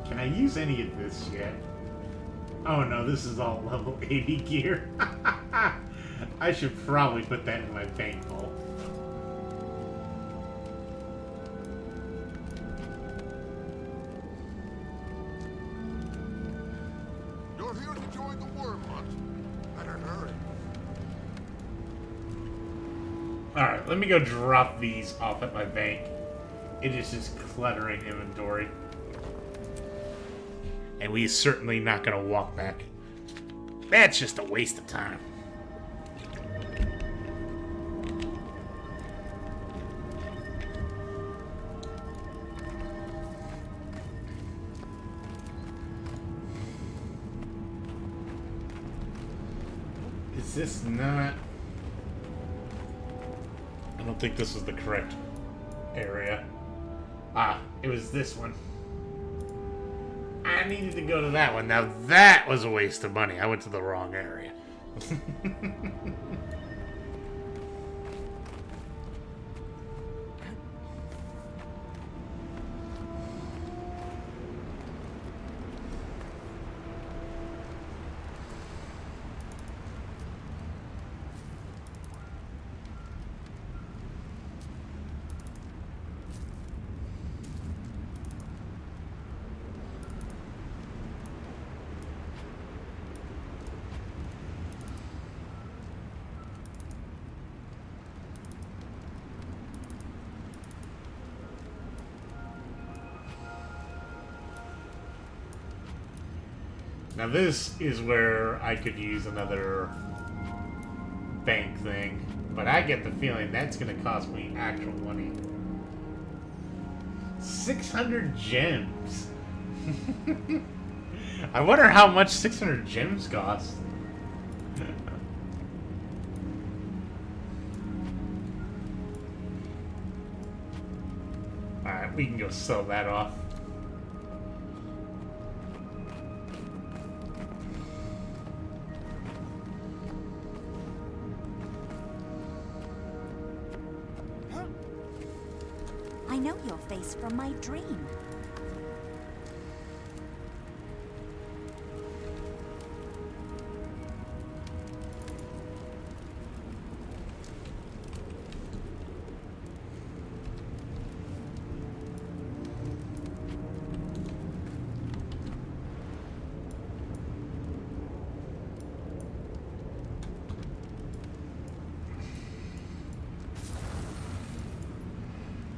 Can I use any of this yet? Oh no, this is all level 80 gear. I should probably put that in my bank vault. You're here to join the worm hunt. Better hurry. Alright, let me go drop these off at my bank. It is just cluttering inventory. And we're certainly not going to walk back. That's just a waste of time. Is this not... I don't think this is the correct area. Ah, it was this one. I needed to go to that one. Now that was a waste of money. I went to the wrong area. Now this is where I could use another bank thing, but I get the feeling that's going to cost me actual money. 600 gems. I wonder how much 600 gems cost. Alright, we can go sell that off. I know your face from my dream.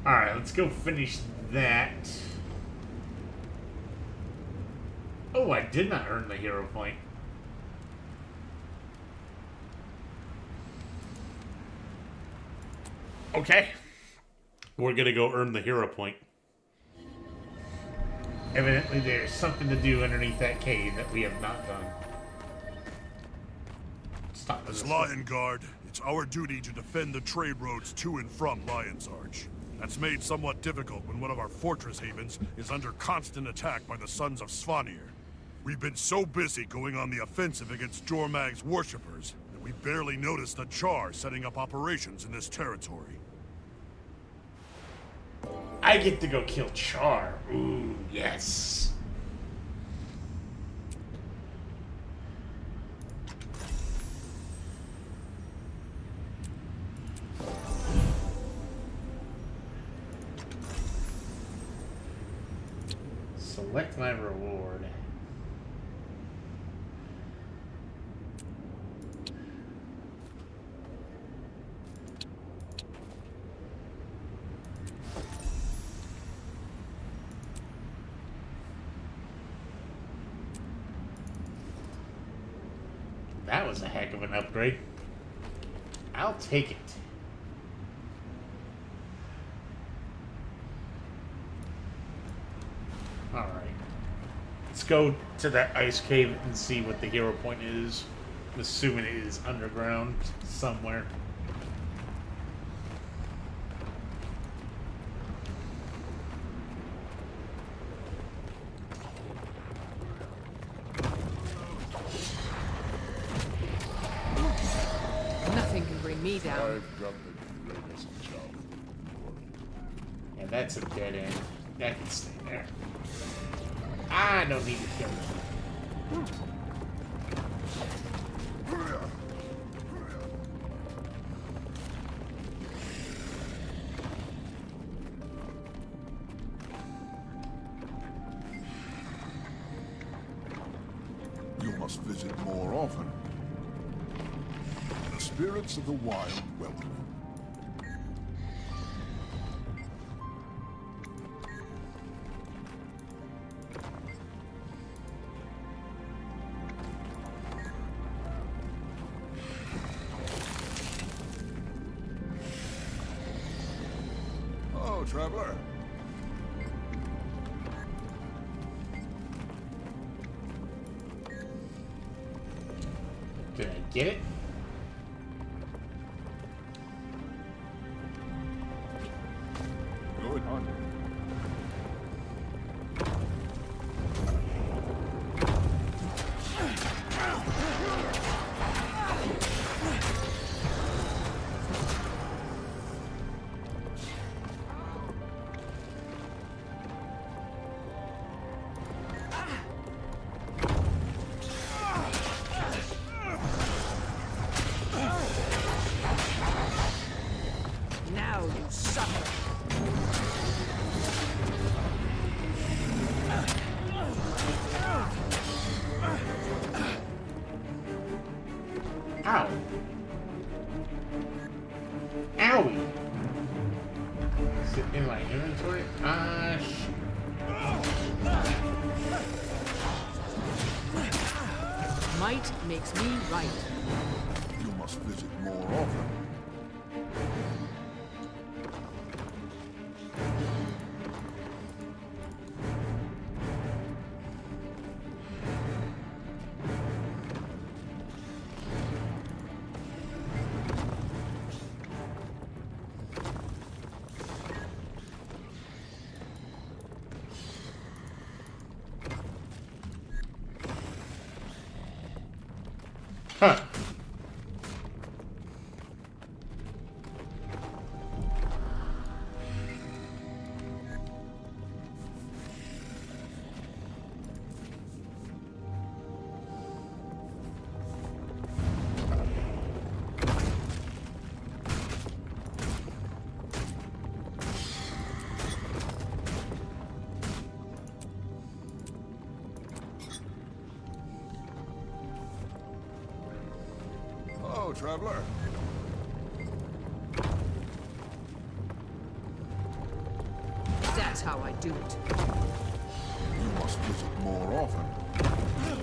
Alright, let's go finish that. Oh, I did not earn the hero point. Okay. We're gonna go earn the hero point. Evidently there's something to do underneath that cave that we have not done. Stop As this. Lion Guard, it's our duty to defend the trade roads to and from Lion's Arch. That's made somewhat difficult when one of our fortress havens is under constant attack by the Sons of Svanir. We've been so busy going on the offensive against Jormag's worshippers that we barely noticed the Char setting up operations in this territory. I get to go kill Char. Ooh, yes. Select my reward. That was a heck of an upgrade. I'll take it. Alright. Let's go to that ice cave and see what the hero point is. I'm assuming it is underground somewhere. Nothing can bring me down. I've got the greatest job. And that's a dead end. That can stay there. I don't need to kill them. You must visit more often. The spirits of the wild welcome you. Oh, traveler. Did I get it? Good hunting. Now you suffer. Ow. Owie. Is it in my inventory? Might makes me right. You must visit more often. Huh. Oh, traveler. That's how I do it. You must visit more often. Ready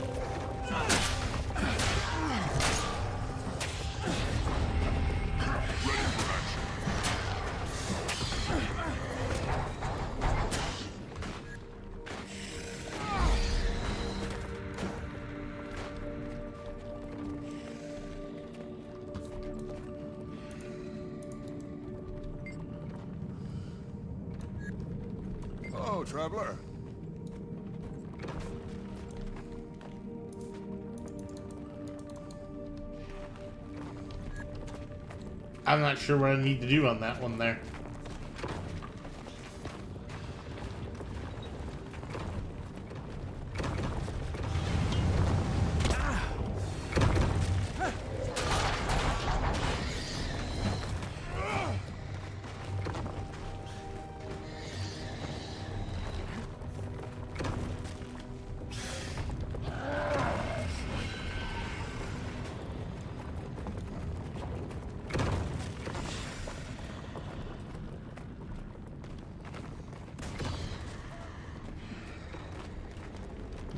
for action. Hello, traveler. I'm not sure what I need to do on that one there.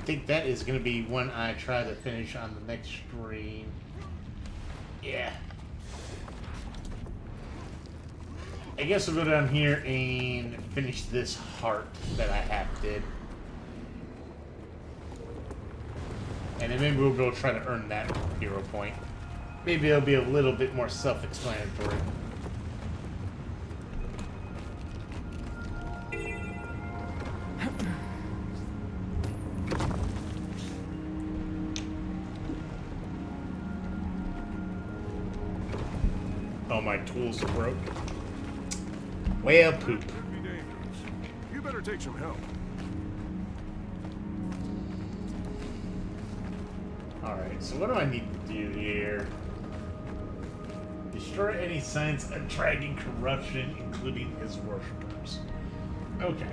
I think that is going to be one I try to finish on the next stream. Yeah. I guess we'll go down here and finish this heart that I half did. And then maybe we'll go try to earn that hero point. Maybe it'll be a little bit more self-explanatory. Oh, my tools are broke. Well, poop. Could be dangerous. You better take some help. Alright, so what do I need to do here? Destroy any signs of dragon corruption, including his worshippers. Okay.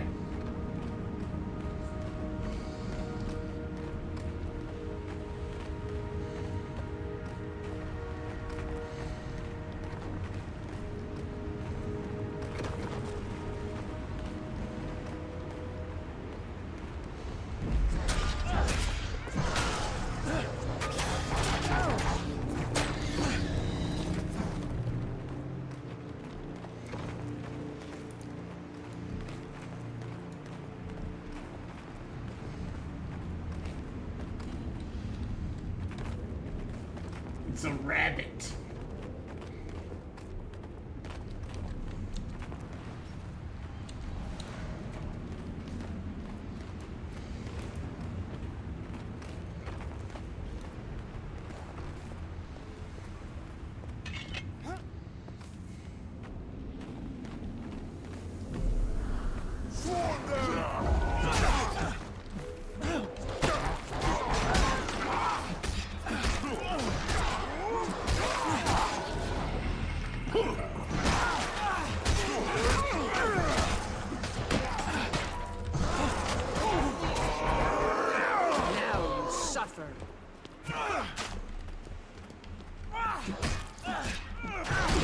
It's a rabbit.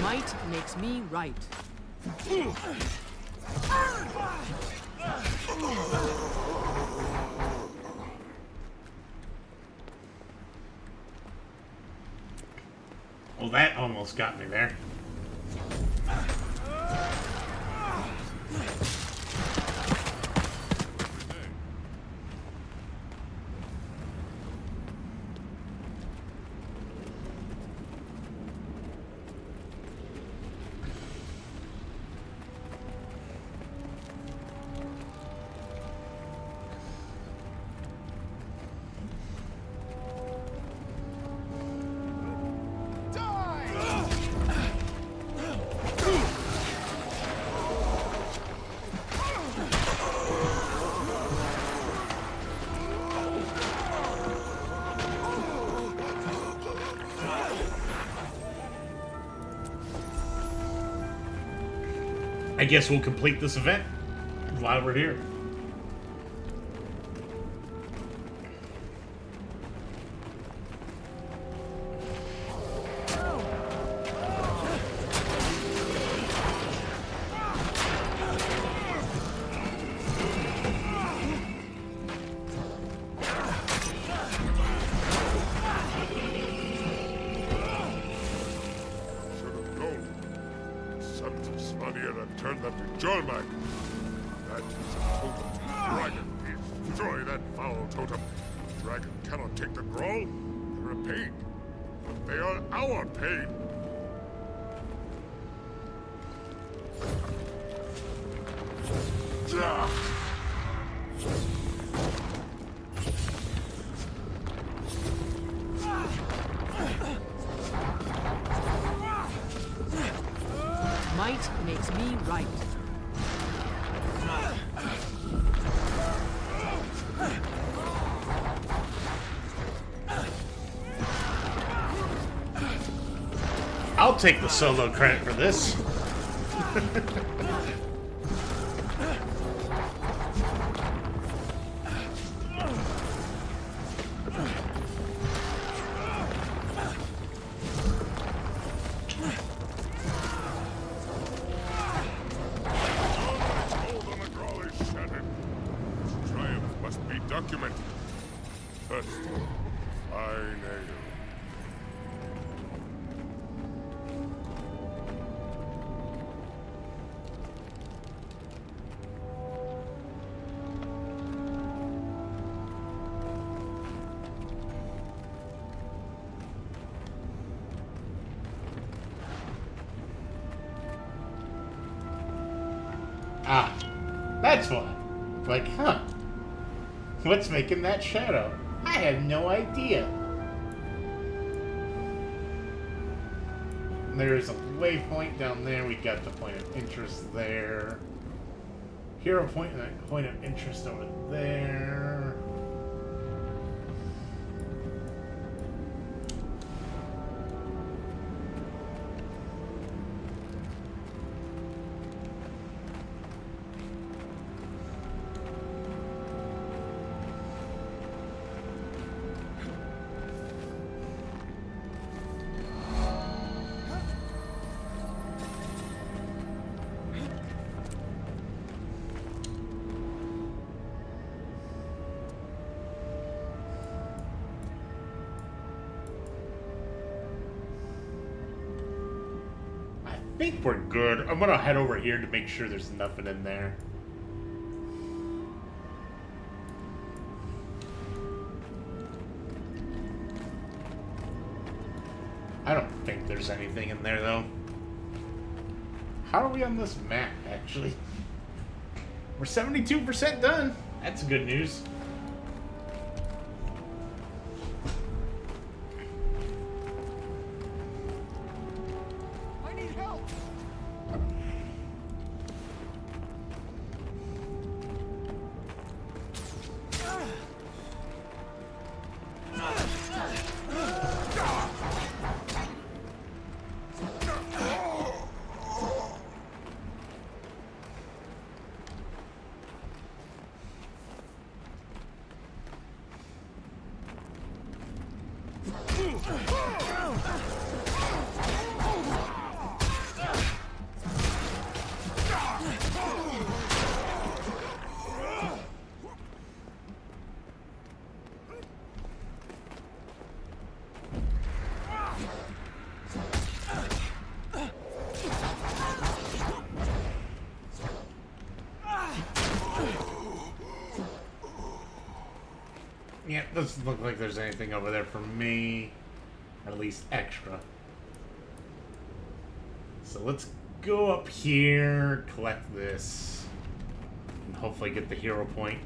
Might makes me right. Well, that almost got me there. I guess we'll complete this event while we're here. turn them to Jormak. That is a totem to the dragon. Destroy that foul totem. The dragon cannot take the Groll. They're a pain. But they are our pain. Might makes me right. I'll take the solo credit for this. Hold on, the Groll is shattered. Its triumph must be documented. First, I nail. Ah, that's why. Like, huh. What's making that shadow? I had no idea. There's a waypoint down there. We got the point of interest there. Hero point of interest over there. I think we're good. I'm gonna head over here to make sure there's nothing in there. I don't think there's anything in there though. How are we on this map actually? We're 72% done. That's good news. Yeah, doesn't look like there's anything over there for me. At least extra. So let's go up here, collect this, and hopefully get the hero point.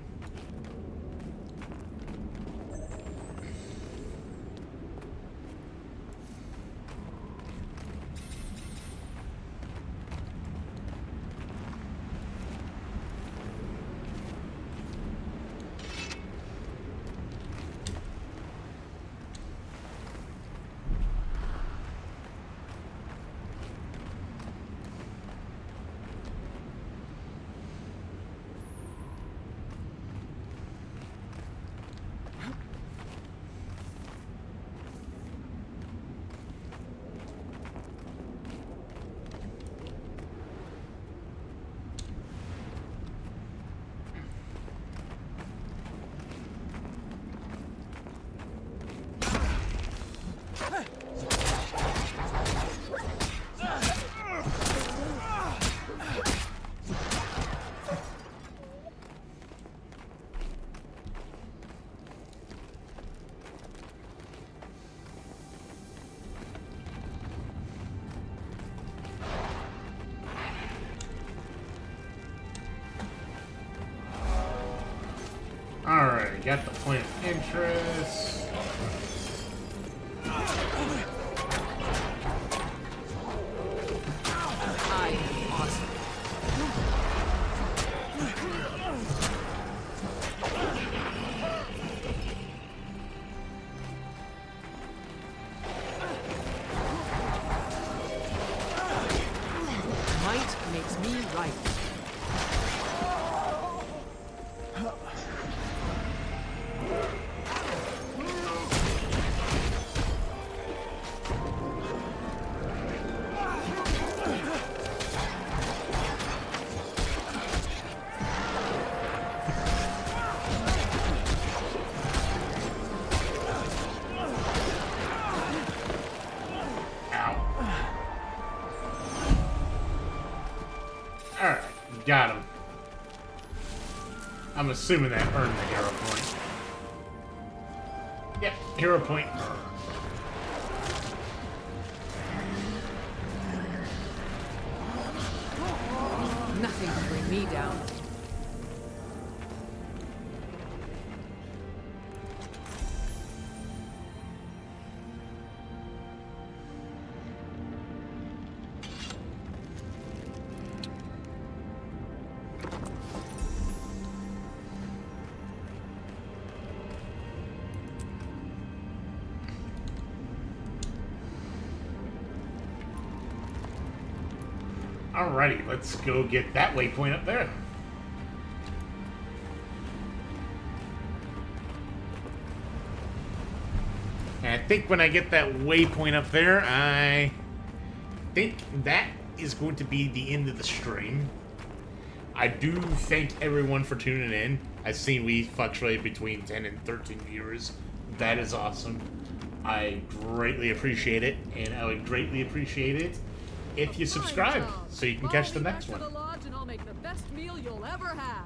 point of interest. I am awesome. Might makes me right. Alright, got him. I'm assuming that earned the hero point. Yep, hero point. Nothing can bring me down. Alrighty, let's go get that waypoint up there. And I think when I get that waypoint up there, I think that is going to be the end of the stream. I do thank everyone for tuning in. I've seen we fluctuate between 10 and 13 viewers. That is awesome. I greatly appreciate it, and I would greatly appreciate it if you subscribe so you can catch the next one. To the lodge and I'll make the best meal you'll ever have.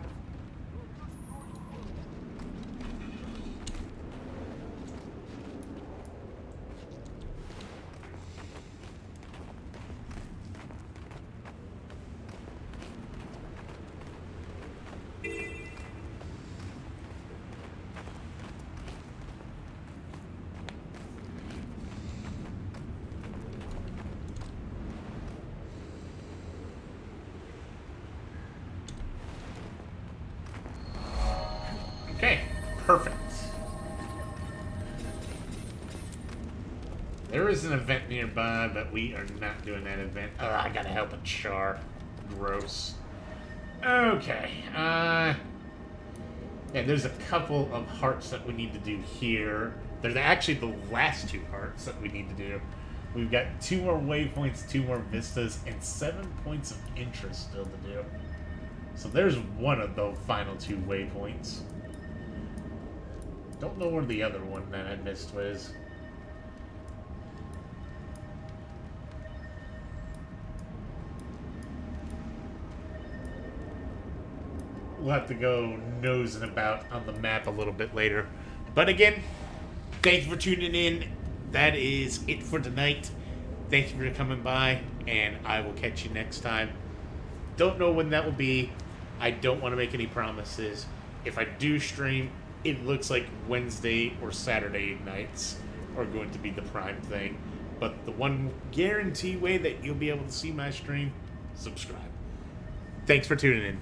Okay, perfect. There is an event nearby, but we are not doing that event. Oh, I gotta help a char. Gross. Okay, yeah, there's a couple of hearts that we need to do here. There's actually the last 2 hearts that we need to do. We've got 2 more waypoints, 2 more vistas, and 7 points of interest still to do. So there's one of the final 2 waypoints. Don't know where the other one that I missed was. We'll have to go nosing about on the map a little bit later. But again, thank you for tuning in. That is it for tonight. Thank you for coming by, and I will catch you next time. Don't know when that will be. I don't want to make any promises. If I do stream, it looks like Wednesday or Saturday nights are going to be the prime thing. But the one guarantee way that you'll be able to see my stream, subscribe. Thanks for tuning in.